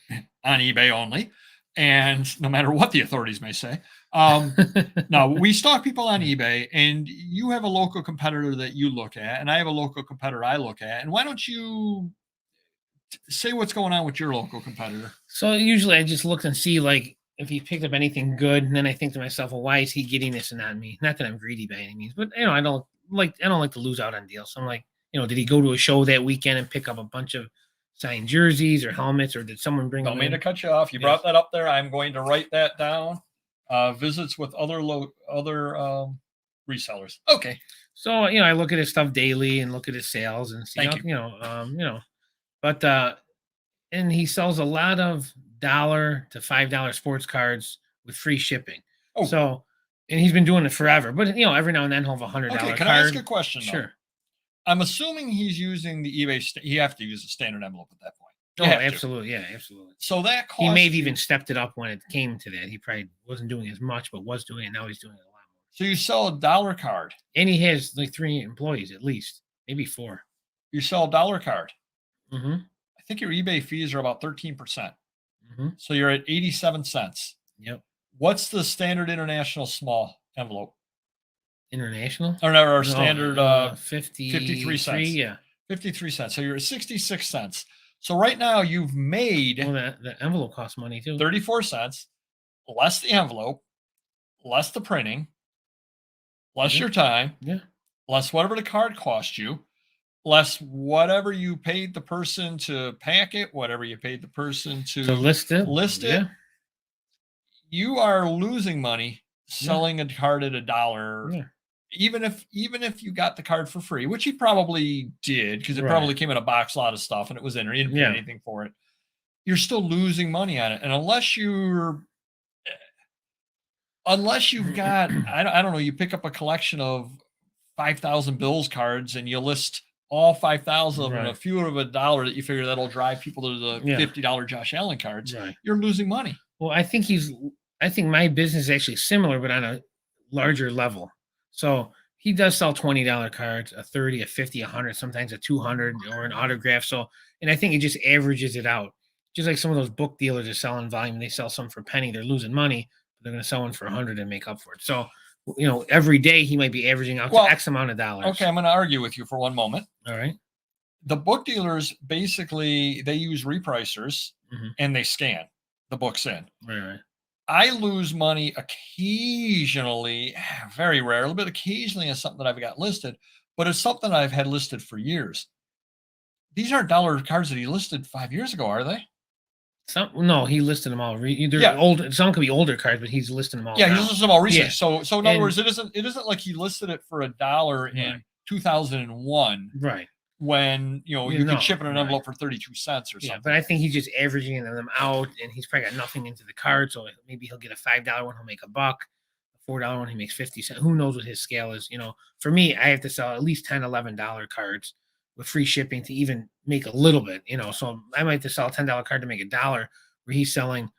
eBay only, and no matter what the authorities may say. No, we stalk people on eBay, and you have a local competitor that you look at, and I have a local competitor I look at. And why don't you say what's going on with your local competitor? So usually I just look and see if he picked up anything good, and then I think to myself, well, why is he getting this and not me? Not that I'm greedy by any means, but I don't like to lose out on deals. So I'm like, did he go to a show that weekend and pick up a bunch of signed jerseys or helmets, or did someone bring them in? Don't mean to cut you off. You brought that up there. I'm going to write that down. Visits with other resellers. Okay. So I look at his stuff daily and look at his sales and see, but and he sells a lot of $1 to $5 sports cards with free shipping. Oh. So, and he's been doing it forever. But every now and then he'll have $100 card. Can I ask a question? Sure. Though? I'm assuming he's using the eBay. You have to use a standard envelope at that point. Absolutely. Yeah, absolutely. So that costs he may have even stepped it up when it came to that. He probably wasn't doing as much, but was doing it. Now he's doing it a lot more. So you sell a $1 card. And he has 3 employees at least, maybe 4. You sell a $1 card. Mm-hmm. I think your eBay fees are about 13%. Mm-hmm. So you're at 87 cents. Yep. What's the standard international small envelope? International? Or standard 53 cents. Yeah. 53 cents. So you're at 66 cents. So right now you've made the envelope costs money too. 34 cents, less the envelope, less the printing, less your time, less whatever the card cost you, less whatever you paid the person to pack it, whatever you paid the person to list it. You are losing money selling a card at $1. Yeah. Even if you got the card for free, which he probably did, because it probably came in a box lot of stuff and it was in there, you didn't pay anything for it, you're still losing money on it. And unless you've got I don't know, you pick up a collection of 5,000 bills cards and you list all 5,000 of them, and a few of $1 that you figure that'll drive people to the $50 Josh Allen cards, you're losing money. Well, I think my business is actually similar, but on a larger level. So he does sell $20 cards, a 30, a 50, 100, sometimes a 200 or an autograph. So, and I think it just averages it out. Just like some of those book dealers are selling volume, they sell some for a penny, they're losing money, but they're going to sell one for 100 and make up for it. So, every day he might be averaging out to X amount of dollars. Okay, I'm going to argue with you for one moment. All right. The book dealers basically they use repricers and they scan the books in. Right. I lose money occasionally, very rarely, but occasionally on something that I've got listed, but it's something I've had listed for years. These aren't dollar cards that he listed 5 years ago, are they? No, he listed them all. They're Yeah. old. Some could be older cards, but he's listing them all. Yeah, now. he's listed them all recently. Yeah. So in other words, it isn't like he listed it for $1 in 2001 Right. when you could ship in an envelope for 32 cents or something. Yeah, but I think he's just averaging them out, and he's probably got nothing into the card. So maybe he'll get a $5 one, he'll make $1. A $4 one, he makes 50 cents. Who knows what his scale is? For me, I have to sell at least $10, $11 cards with free shipping to even make a little bit. So I might have to sell a $10 card to make $1, where he's selling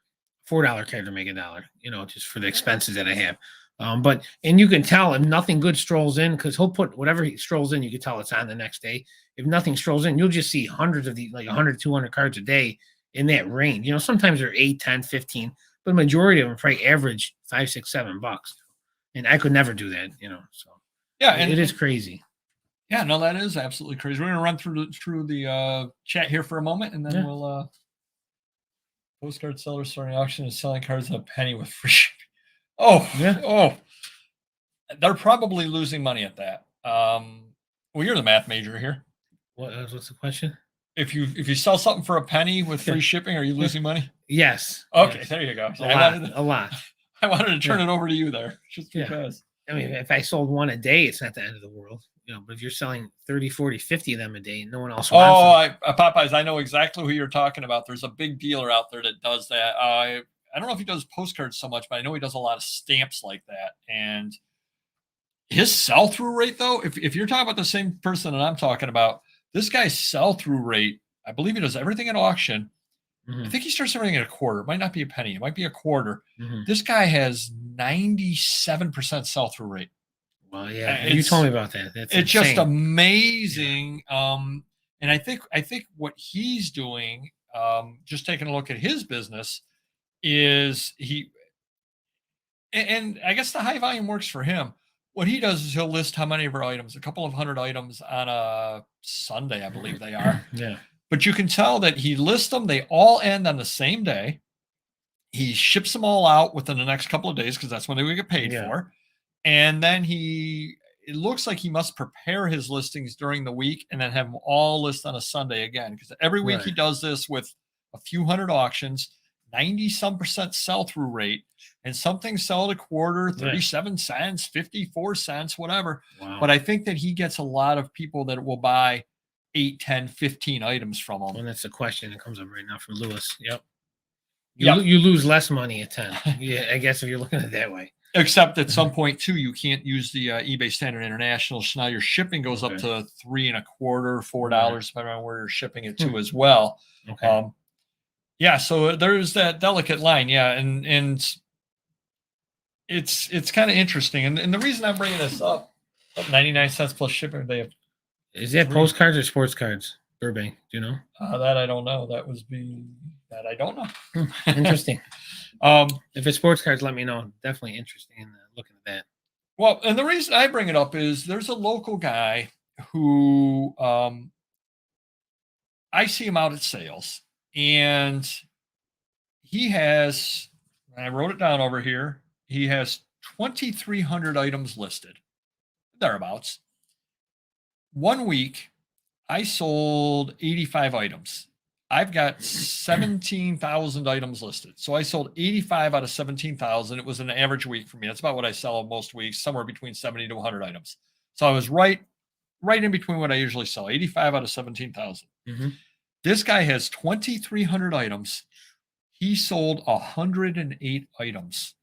$4 card to make $1. Just for the expenses that I have. And you can tell if nothing good strolls in, because he'll put whatever he strolls in, you can tell it's on the next day. If nothing strolls in, you'll just see hundreds of these, like 100, 200 cards a day in that range. Sometimes they're 8, 10, 15, but the majority of them probably average $5, $6, $7. And I could never do that, so yeah, it is crazy. Yeah, no, that is absolutely crazy. We're going to run through the chat here for a moment, and then we'll postcard seller starting auction is selling cards at a penny with free shipping. Oh, they're probably losing money at that. Well, you're the math major here. What's the question? If you sell something for a penny with free shipping, are you losing money? Yes. Okay, yes. There you go. A lot. I wanted to turn it over to you there, just because. I mean, if I sold one a day, it's not the end of the world. But if you're selling 30, 40, 50 of them a day, no one else wants them. Popeyes, I know exactly who you're talking about. There's a big dealer out there that does that. I don't know if he does postcards so much, but I know he does a lot of stamps like that. And his sell-through rate, though, if you're talking about the same person that I'm talking about, this guy's sell-through rate, I believe he does everything at auction. I think he starts everything at a quarter. It might not be a penny. It might be a quarter. This guy has 97% sell-through rate. Well, yeah, you told me about that. It's just amazing. Yeah. And I think what he's doing, just taking a look at his business, is and I guess the high volume works for him. What he does is he'll list how many of our items, a couple of hundred items on a Sunday, I believe they are. Yeah. But you can tell that he lists them. They all end on the same day. He ships them all out within the next couple of days because that's when they would get paid for. And then it looks like he must prepare his listings during the week and then have them all list on a Sunday again. Because every week he does this with a few hundred auctions, 90-some% sell-through rate, and some things sell at a quarter, 37 cents, 54 cents, whatever. Wow. But I think that he gets a lot of people that will buy 8, 10, 15 items from him. And that's the question that comes up right now from Lewis. Yep. You lose less money at 10. Yeah, I guess if you're looking at it that way. Except at some point too, you can't use the eBay Standard International. So now your shipping goes up to $3 $4, $4, depending on where you're shipping it to as well. Okay. So there's that delicate line. Yeah, and it's kind of interesting. And the reason I'm bringing this up, 99 cents plus shipping, they have. Is that postcards or sports cards? Burbank, do you know? That I don't know. That I don't know. Interesting. If it's sports cards, let me know. Definitely interesting in looking at that. Well, and the reason I bring it up is there's a local guy who I see him out at sales, and he has, I wrote it down over here, he has 2,300 items listed, thereabouts. 1 week, I sold 85 items. I've got 17,000 items listed. So I sold 85 out of 17,000. It was an average week for me. That's about what I sell most weeks, somewhere between 70 to 100 items. So I was right in between what I usually sell, 85 out of 17,000. This guy has 2,300 items. He sold 108 items.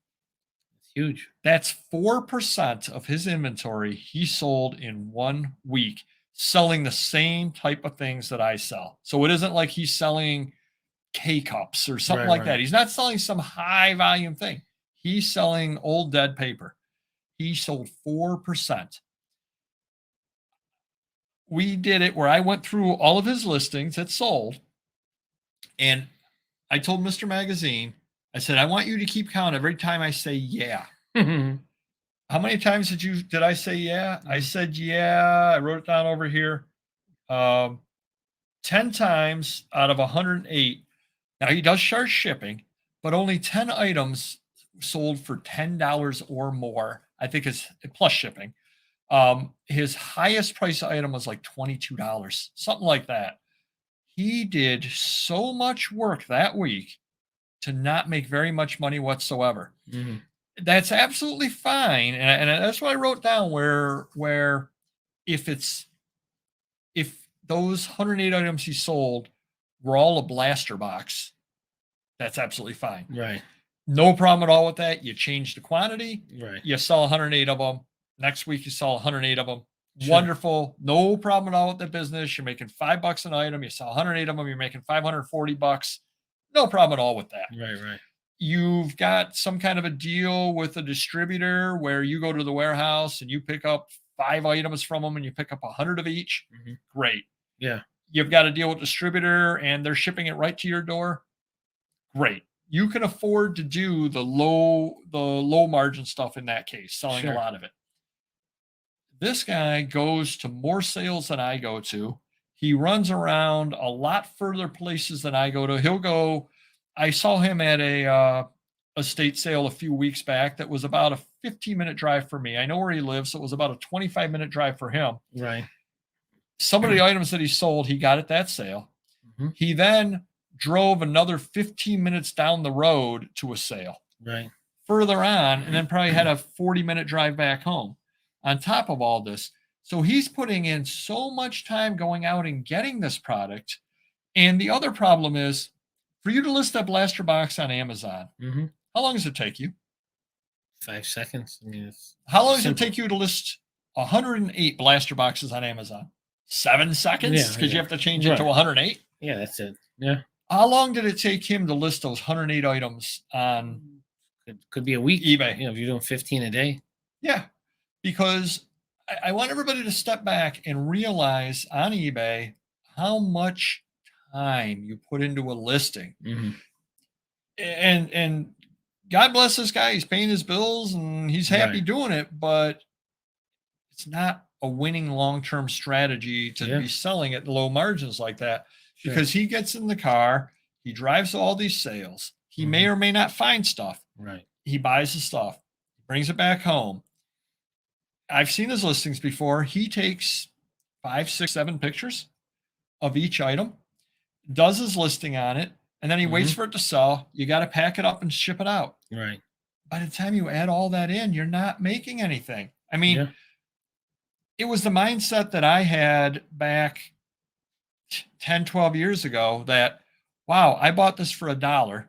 It's huge. That's 4% of his inventory he sold in 1 week, selling the same type of things that I sell. So it isn't like he's selling K-cups or something like that. He's not selling some high volume thing. He's selling old dead paper. He sold 4%. We did it where I went through all of his listings that sold, and I told Mr. Magazine, I said, I want you to keep count every time I say yeah. How many times did I say yeah? I said yeah. I wrote it down over here. 10 times out of 108, Now he does charge shipping, but only 10 items sold for $10 or more. I think it's plus shipping. His highest price item was like $22, something like that. He did so much work that week to not make very much money whatsoever. Mhm. That's absolutely fine, and that's what I wrote down. Where if those 108 items he sold were all a blaster box, that's absolutely fine. Right. No problem at all with that. You change the quantity. Right. You sell 108 of them. Next week you sell 108 of them. Sure. Wonderful. No problem at all with the business. You're making $5 an item. You sell 108 of them. You're making $540. No problem at all with that. Right. Right. You've got some kind of a deal with a distributor where you go to the warehouse and you pick up 5 items from them and you pick up 100 of each. Mm-hmm. Great. Yeah. You've got a deal with distributor and they're shipping it right to your door. Great. You can afford to do the low margin stuff in that case, selling a lot of it. This guy goes to more sales than I go to. He runs around a lot further places than I go to. I saw him at a estate sale a few weeks back that was about a 15-minute drive for me. I know where he lives, so it was about a 25-minute drive for him. Right. Some of the items that he sold, he got at that sale. Mm-hmm. He then drove another 15 minutes down the road to a sale. Right. Further on, and then probably had a 40-minute drive back home on top of all this. So he's putting in so much time going out and getting this product. And the other problem is for you to list that blaster box on Amazon. Mm-hmm. How long does it take you? 5 seconds. I mean, how long does it take you to list 108 blaster boxes on Amazon? 7 seconds? Because you have to change it to 108? Yeah, that's it. Yeah. How long did it take him to list those 108 items on could be a week? eBay. If you're doing 15 a day. Yeah, because I want everybody to step back and realize on eBay how much time you put into a listing. Mm-hmm. And God bless this guy. He's paying his bills and he's happy doing it, but it's not a winning long-term strategy to be selling at low margins like that. Because he gets in the car, he drives to all these sales. He may or may not find stuff. Right. He buys the stuff, brings it back home. I've seen his listings before. He takes 5, 6, 7 pictures of each item, does his listing on it, and then he waits for it to sell. You got to pack it up and ship it out. Right. By the time you add all that in, you're not making anything. I mean, it was the mindset that I had back 10, 12 years ago that, wow, I bought this for $1.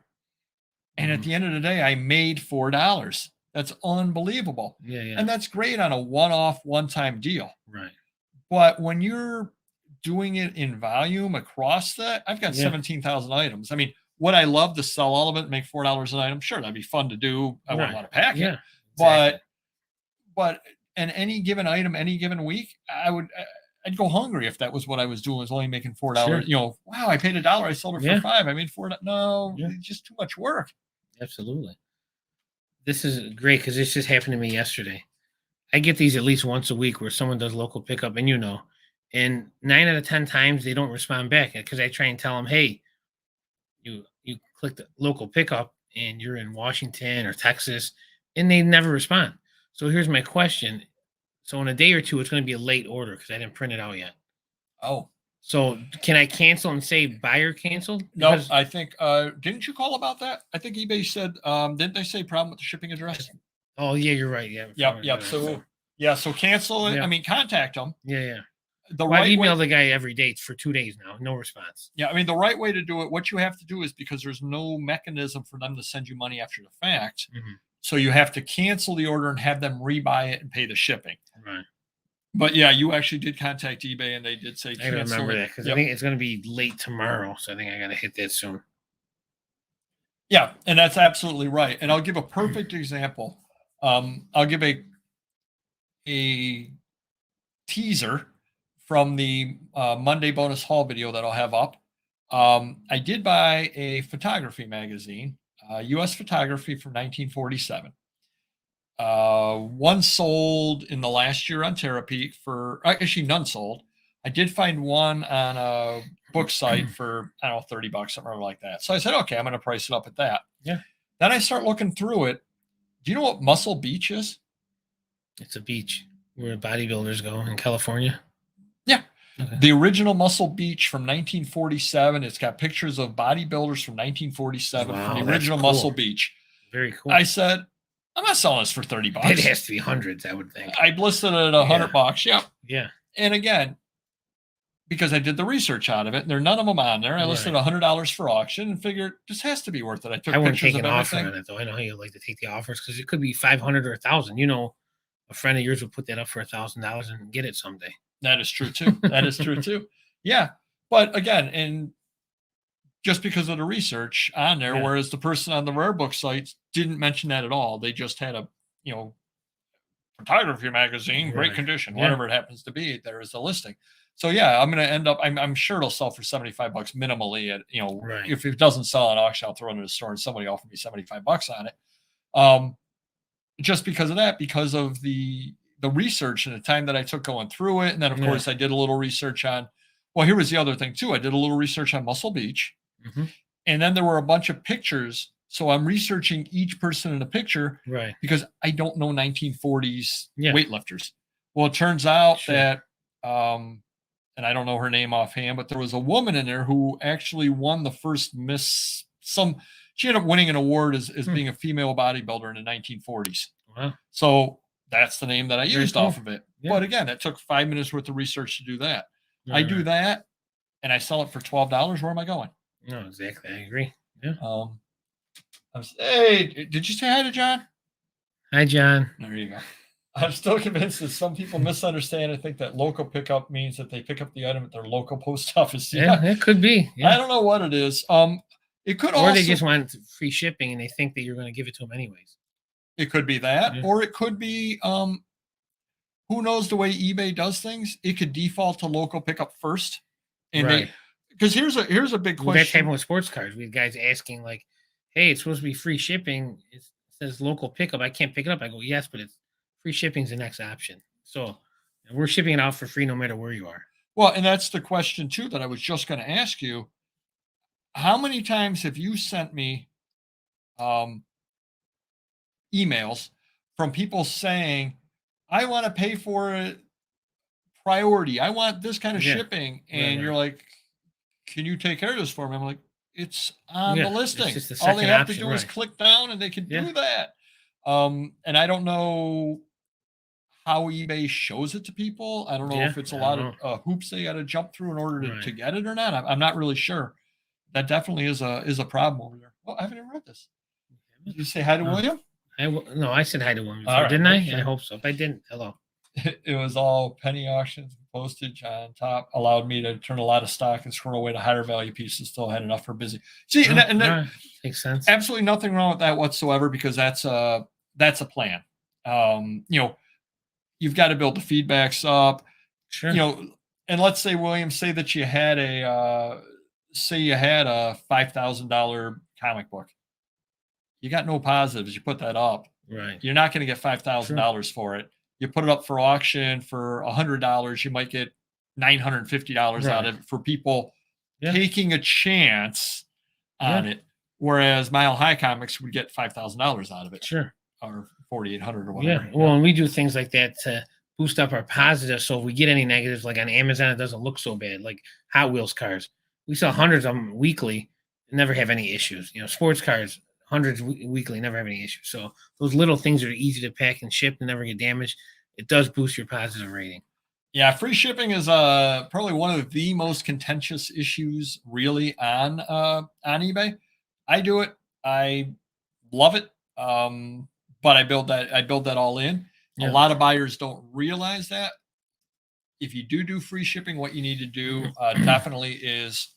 And at the end of the day, I made $4. That's unbelievable. Yeah. And that's great on a one-off, one-time deal. Right. But when you're doing it in volume across that, I've got 17,000 items. I mean, would I love to sell all of it and make $4 an item? Sure, that'd be fun to do. I wouldn't want to pack it. Exactly. But in any given item, any given week, I'd go hungry if that was what I was doing, was only making $4. Sure. Wow, I paid $1. I sold it for $5. I made $4. No, it's just too much work. Absolutely. This is great because this just happened to me yesterday. I get these at least once a week where someone does local pickup, and and 9 out of 10 times they don't respond back because I try and tell them, hey, you click the local pickup and you're in Washington or Texas, and they never respond. So here's my question. So in a day or two, it's going to be a late order because I didn't print it out yet. Oh. So can I cancel and say buyer canceled? No, I think, didn't you call about that? I think eBay said, didn't they say problem with the shipping address? Oh, yeah, you're right. Yeah. Yep. So cancel it. I mean, contact them. Yeah. I email the guy every day for 2 days now. No response. Yeah. I mean, the right way to do it, what you have to do is, because there's no mechanism for them to send you money after the fact. Mm-hmm. So you have to cancel the order and have them rebuy it and pay the shipping. Right. But yeah, you actually did contact eBay and they did say I remember that because I think it's going to be late tomorrow. So I think I got to hit that soon. Yeah. And that's absolutely right. And I'll give a perfect example. I'll give a teaser from the Monday bonus haul video that I'll have up. I did buy a photography magazine, U.S. Photography from 1947. One sold in the last year on Terapeak for, actually none sold. I did find one on book site for, I don't know, $30, something like that. So I said, okay, I'm going to price it up at that. Yeah. Then I start looking through it. Do you know what Muscle Beach is? It's a beach where bodybuilders go in California. Yeah. Okay. The original Muscle Beach from 1947. It's got pictures of bodybuilders from 1947 Wow, from the that's original cool. Muscle Beach. Very cool. I said, I'm not selling this for $30. It has to be hundreds, I would think. I listed it at $100. Yep. Yeah. And again, because I did the research out of it, and there are none of them on there. I listed $100 for auction and figured this has to be worth it. I took wouldn't pictures take of an offer everything. on it, though. I know how you like to take the offers because it could be 500 or 1,000. You know, a friend of yours would put that up for $1,000 and get it someday. That is true too. That is true too. Yeah. But again, and just because of the research on there, whereas the person on the rare book sites didn't mention that at all. They just had a, photography magazine, great condition, whatever it happens to be. There is a listing. So yeah, I'm going to end up, I'm sure it'll sell for $75 minimally at, if it doesn't sell on auction, I'll throw it in the store and somebody offered me $75 on it. Just because of that, because of the research and the time that I took going through it. And then of course I did a little research on, well, here was the other thing too. I did a little research on Muscle Beach, and then there were a bunch of pictures. So I'm researching each person in the picture, because I don't know 1940s weightlifters. Well, it turns out that, and I don't know her name offhand, but there was a woman in there who actually won the first Miss. She ended up winning an award as being a female bodybuilder in the 1940s. Wow. So that's the name that I used off of it. Yeah. But again, that took 5 minutes worth of research to do that. I do that and I sell it for $12. Where am I going? No, exactly. I agree. Yeah. Hey, did you say hi to John? Hi, John. There you go. I'm still convinced that some people misunderstand. I think that local pickup means that they pick up the item at their local post office. Yeah, it could be. Yeah. I don't know what it is. It could or also, they just want free shipping and they think that you're going to give it to them anyways. It could be that, or it could be, who knows the way eBay does things? It could default to local pickup first, and because here's a big question. That's happened with sports cars. We had guys asking like, "Hey, it's supposed to be free shipping. It says local pickup. I can't pick it up." I go, "Yes, but it's free shipping is the next option." So we're shipping it out for free no matter where you are. Well, and that's the question too that I was just going to ask you. How many times have you sent me emails from people saying, I want to pay for it priority. I want this kind of shipping. And you're like, can you take care of this for me? I'm like, it's on the listing. All they have to do is click down and they can do that. And I don't know how eBay shows it to people. I don't know if it's a lot of hoops they got to jump through in order to get it or not. I'm not really sure. That definitely is a problem over there. Oh, I haven't even read this. Did you say hi to William? No, I said hi to William before, didn't I? I hope so. If I didn't, hello. It was all penny auctions, postage on top, allowed me to turn a lot of stock and squirrel away to higher value pieces. Still had enough for busy. See, and that makes sense. Absolutely nothing wrong with that whatsoever, because that's a plan. You've got to build the feedbacks up. Sure. And let's say, William, say that you had a $5,000 comic book. You got no positives. You put that up. Right. You're not going to get $5,000 for it. You put it up for auction for $100. You might get $950 out of it for people taking a chance on it. Whereas Mile High Comics would get $5,000 out of it. Sure. Or 4,800 or whatever. Yeah. Well, and we do things like that to boost up our positives. So if we get any negatives, like on Amazon, it doesn't look so bad. Like Hot Wheels cars, we sell hundreds of them weekly, never have any issues. Sports cars, hundreds weekly, never have any issues. So those little things are easy to pack and ship and never get damaged. It does boost your positive rating. Yeah, free shipping is probably one of the most contentious issues really on eBay. I do it. I love it. But I build that all in. A lot of buyers don't realize that. If you do free shipping, what you need to do definitely is,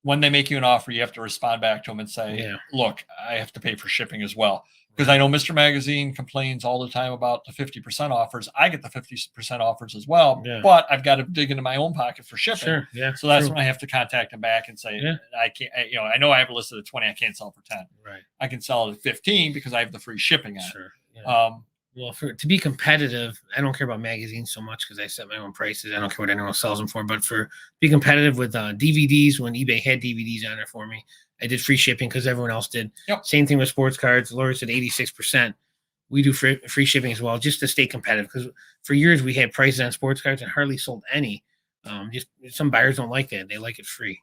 when they make you an offer, you have to respond back to them and say, look, I have to pay for shipping as well. Because I know Mr. Magazine complains all the time about the 50% offers. I get the 50% offers as well, but I've got to dig into my own pocket for shipping. Sure. Yeah. So that's when I have to contact them back and say, I can't, I know I have it listed at 20. I can't sell it for 10. Right. I can sell it at 15 because I have the free shipping on it. Sure. Yeah. Well, to be competitive, I don't care about magazines so much because I set my own prices. I don't care what anyone else sells them for. But for be competitive with DVDs, when eBay had DVDs on there for me, I did free shipping because everyone else did. Yep. Same thing with sports cards. Lori said 86%. We do free shipping as well, just to stay competitive. Because for years we had prices on sports cards and hardly sold any. Just some buyers don't like that; they like it free.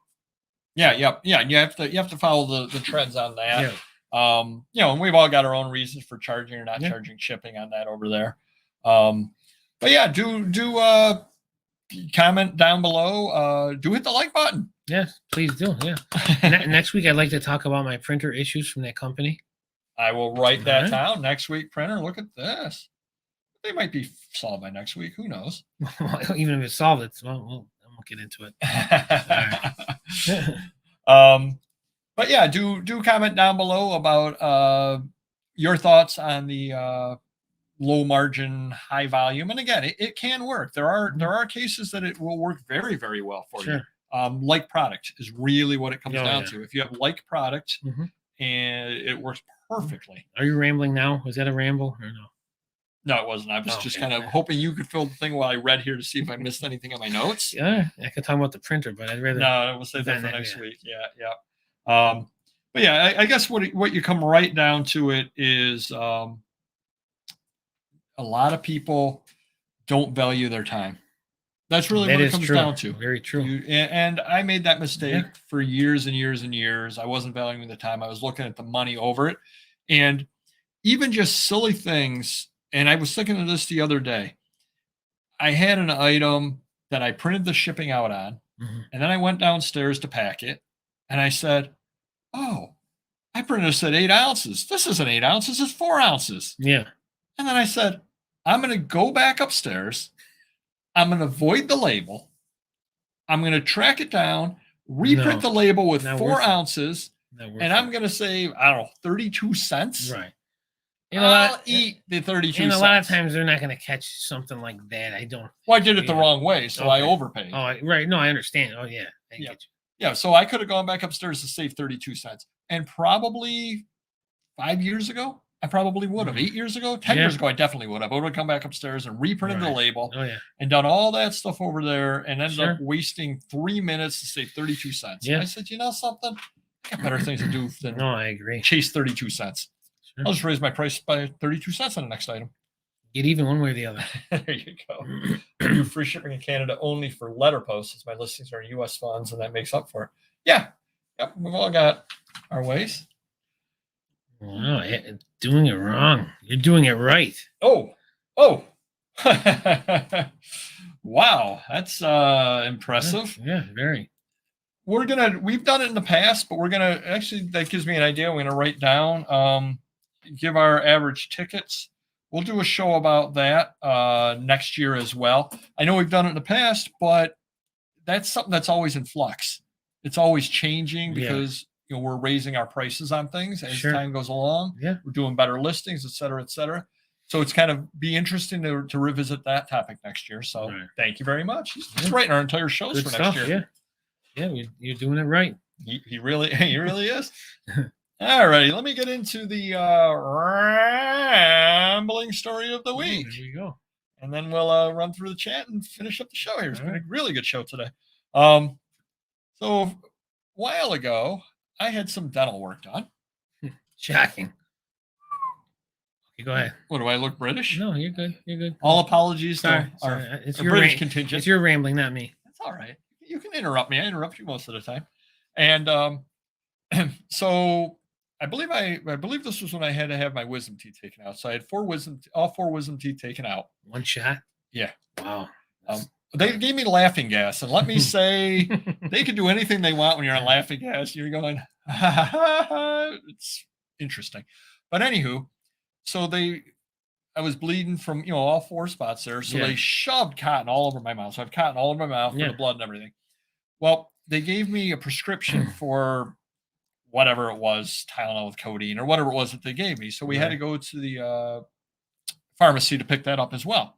Yeah. You have to follow the trends on that. Yeah. And we've all got our own reasons for charging or not charging shipping on that over there. But yeah, do comment down below. Do hit the like button. Yes, please do. Yeah. Next week, I'd like to talk about my printer issues from that company. I will write that down. Next week, printer. Look at this. They might be solved by next week. Who knows? Even if it's solved, I won't get into it. But yeah, do comment down below about your thoughts on the low margin, high volume. And again, it can work. There are cases that it will work very, very well for you. Like product is really what it comes down to. If you have like product and it works perfectly. Are you rambling now? Was that a ramble or no? No, it wasn't. I was just kind of hoping you could fill the thing while I read here to see if I missed anything on my notes. Yeah, I could talk about the printer, but I'd rather. No, we'll save that for next week. Yeah. But yeah, I guess what you come right down to it is a lot of people don't value their time. That's really what it comes down to. Very true. And I made that mistake for years and years and years. I wasn't valuing the time. I was looking at the money over it. And even just silly things. And I was thinking of this the other day. I had an item that I printed the shipping out on. And then I went downstairs to pack it. And I said, oh, I printed this at 8 ounces. This isn't 8 ounces. It's 4 ounces. Yeah. And then I said, I'm going to go back upstairs. I'm going to void the label. I'm going to track it down, reprint the label with 4 ounces. And I'm going to save, I don't know, 32 cents. Right. I'll eat the 32 cents. And a lot of times they're not going to catch something like that. I don't. Well, I did it the wrong way, so I overpaid. Oh, right. No, I understand. Oh, yeah. I get you. Yeah, so I could have gone back upstairs to save 32 cents. And probably 5 years ago, I probably would have. 8 years ago, 10 years ago, I definitely would have. I would have come back upstairs and reprinted the label and done all that stuff over there and ended up wasting 3 minutes to save 32 cents. Yeah. I said, you know something? I got better things to do than I agree. Chase 32 cents. Sure. I'll just raise my price by 32 cents on the next item. Get even one way or the other. There you go. Do free shipping in Canada only for letter posts, as my listings are U.S. funds, and that makes up for it. Yeah. Yep. We've all got our ways. Wow. Doing it wrong. You're doing it right. Oh. Wow. That's impressive. Yeah, very. We've done it in the past, but that gives me an idea. We're going to write down, give our average tickets. We'll do a show about that next year as well. I know we've done it in the past, but that's something that's always in flux. It's always changing because we're raising our prices on things as time goes along. Yeah. We're doing better listings, et cetera, et cetera. So it's kind of be interesting to revisit that topic next year. So thank you very much. He's writing our entire shows for next year. Yeah, you're doing it right. He really is. All righty, let me get into the rambling story of the week. There you go. And then we'll run through the chat and finish up the show here. It's been a really good show today. So a while ago, I had some dental work done. Shocking. Okay, go ahead. What, do I look British? No, you're good. You're good. All apologies to our British contingent. It's your rambling, not me. That's all right. You can interrupt me. I interrupt you most of the time. And so I believe this was when I had to have my wisdom teeth taken out. So I had all four wisdom teeth taken out. One shot? Yeah. Wow. They gave me laughing gas, and let me say, they can do anything they want when you're on laughing gas. You're going, it's interesting. But anywho, so I was bleeding from, all 4 spots there. So they shoved cotton all over my mouth. So I have cotton all over my mouth for the blood and everything. Well, they gave me a prescription for whatever it was, Tylenol with codeine or whatever it was that they gave me. So we had to go to the pharmacy to pick that up as well.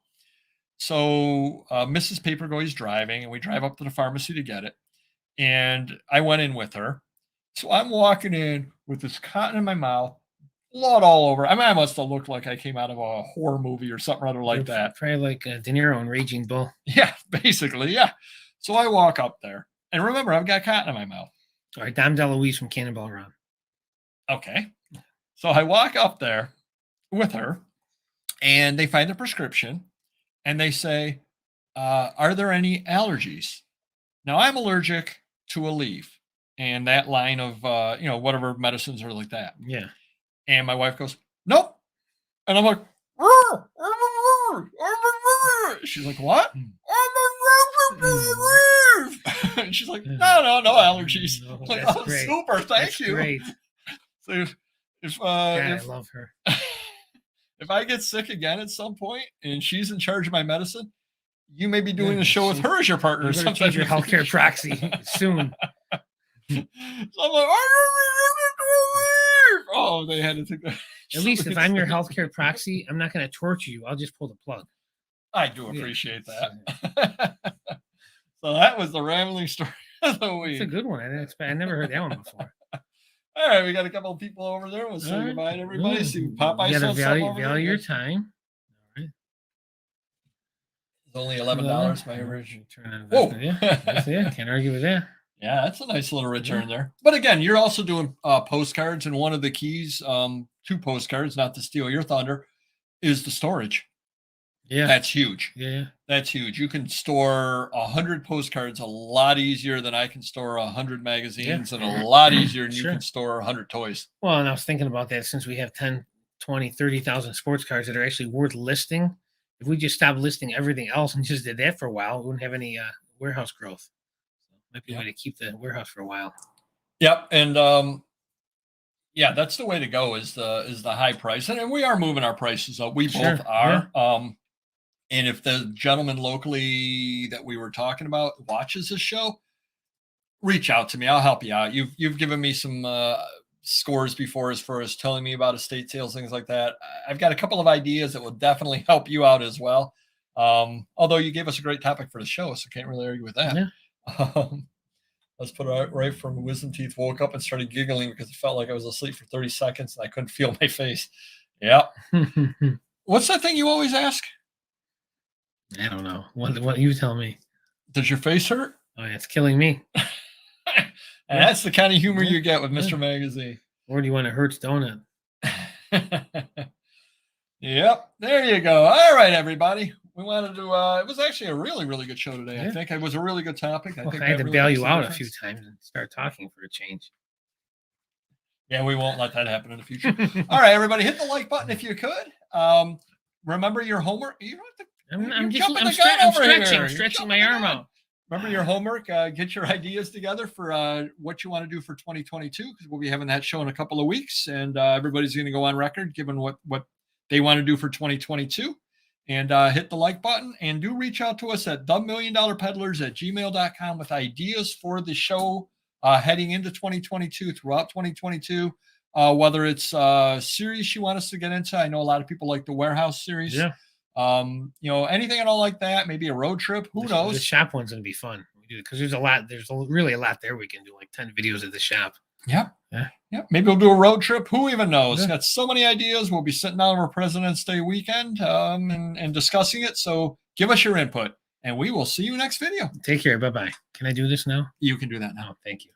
So Mrs. Papergoy is driving, and we drive up to the pharmacy to get it. And I went in with her. So I'm walking in with this cotton in my mouth, blood all over. I mean, I must have looked like I came out of a horror movie or something or other like that. Probably like De Niro in Raging Bull. Yeah, basically, yeah. So I walk up there, and remember, I've got cotton in my mouth. All right, Dom DeLuise from Cannonball Run. Okay. So I walk up there with her, and they find the prescription, and they say, are there any allergies? Now, I'm allergic to a leaf and that line of, whatever medicines are like that. Yeah. And my wife goes, nope. And I'm like, she's like, what? And she's like, no allergies. No, Like, that's oh, great. super, thank That's you. Great. So I love her. if I get sick again at some point and she's in charge of my medicine, you may be doing a show with her as your partner. You're going to change your healthcare proxy soon. So I'm like, oh, they had to take that. At least if I'm your healthcare proxy, I'm not going to torture you. I'll just pull the plug. I do appreciate that. So that was the rambling story of the week. It's a good one. I never heard that one before. All right, we got a couple of people over there. We'll say goodbye to everybody. See Popeye. You got to value your time. All right. It's only $11. My average. Whoa. Yeah, can't argue with that. Yeah, that's a nice little return there. But again, you're also doing postcards, and one of the keys to postcards, not to steal your thunder, is the storage. Yeah, that's huge. Yeah, that's huge. You can store 100 postcards a lot easier than I can store 100 magazines, and a lot easier than you can store 100 toys. Well, and I was thinking about that, since we have 10, 20, 30,000 sports cards that are actually worth listing. If we just stopped listing everything else and just did that for a while, we wouldn't have any warehouse growth. Might be a way to keep the warehouse for a while. Yep, and yeah, that's the way to go. Is the high price, and we are moving our prices up. We both are. Yeah. And if the gentleman locally that we were talking about watches this show, reach out to me. I'll help you out. You've given me some scores before as far as telling me about estate sales, things like that. I've got a couple of ideas that will definitely help you out as well. Although you gave us a great topic for the show, so can't really argue with that. Yeah. Let's put it right from wisdom teeth. Woke up and started giggling because it felt like I was asleep for 30 seconds and I couldn't feel my face. Yeah. What's that thing you always ask? I don't know. What you tell me? Does your face hurt? Oh, yeah, it's killing me. And that's the kind of humor you get with Mr. Magazine. Or do you want a Hertz donut? Yep. There you go. All right, everybody. We wanted to, it was actually a really, really good show today. I think it was a really good topic. I had to bail you out a few times and start talking for a change. Yeah, we won't let that happen in the future. All right, everybody, hit the like button if you could. Remember your homework. You don't have to. I'm stretching my arm out. Remember your homework. Get your ideas together for what you want to do for 2022, because we'll be having that show in a couple of weeks, and everybody's going to go on record giving what they want to do for 2022. And hit the like button, and do reach out to us at themilliondollarpeddlers@gmail.com with ideas for the show heading into 2022, throughout 2022. Whether it's a series you want us to get into. I know a lot of people like the warehouse series. Yeah. Anything at all like that, maybe a road trip, who knows? The shop one's gonna be fun. We do, because there's really a lot there. We can do like 10 videos at the shop. Yep. Maybe we'll do a road trip, who even knows? Got so many ideas. We'll be sitting down over President's Day weekend and discussing it. So give us your input, and we will see you next video. Take care. Bye-bye. Can I do this now? You can do that now. Oh, thank you.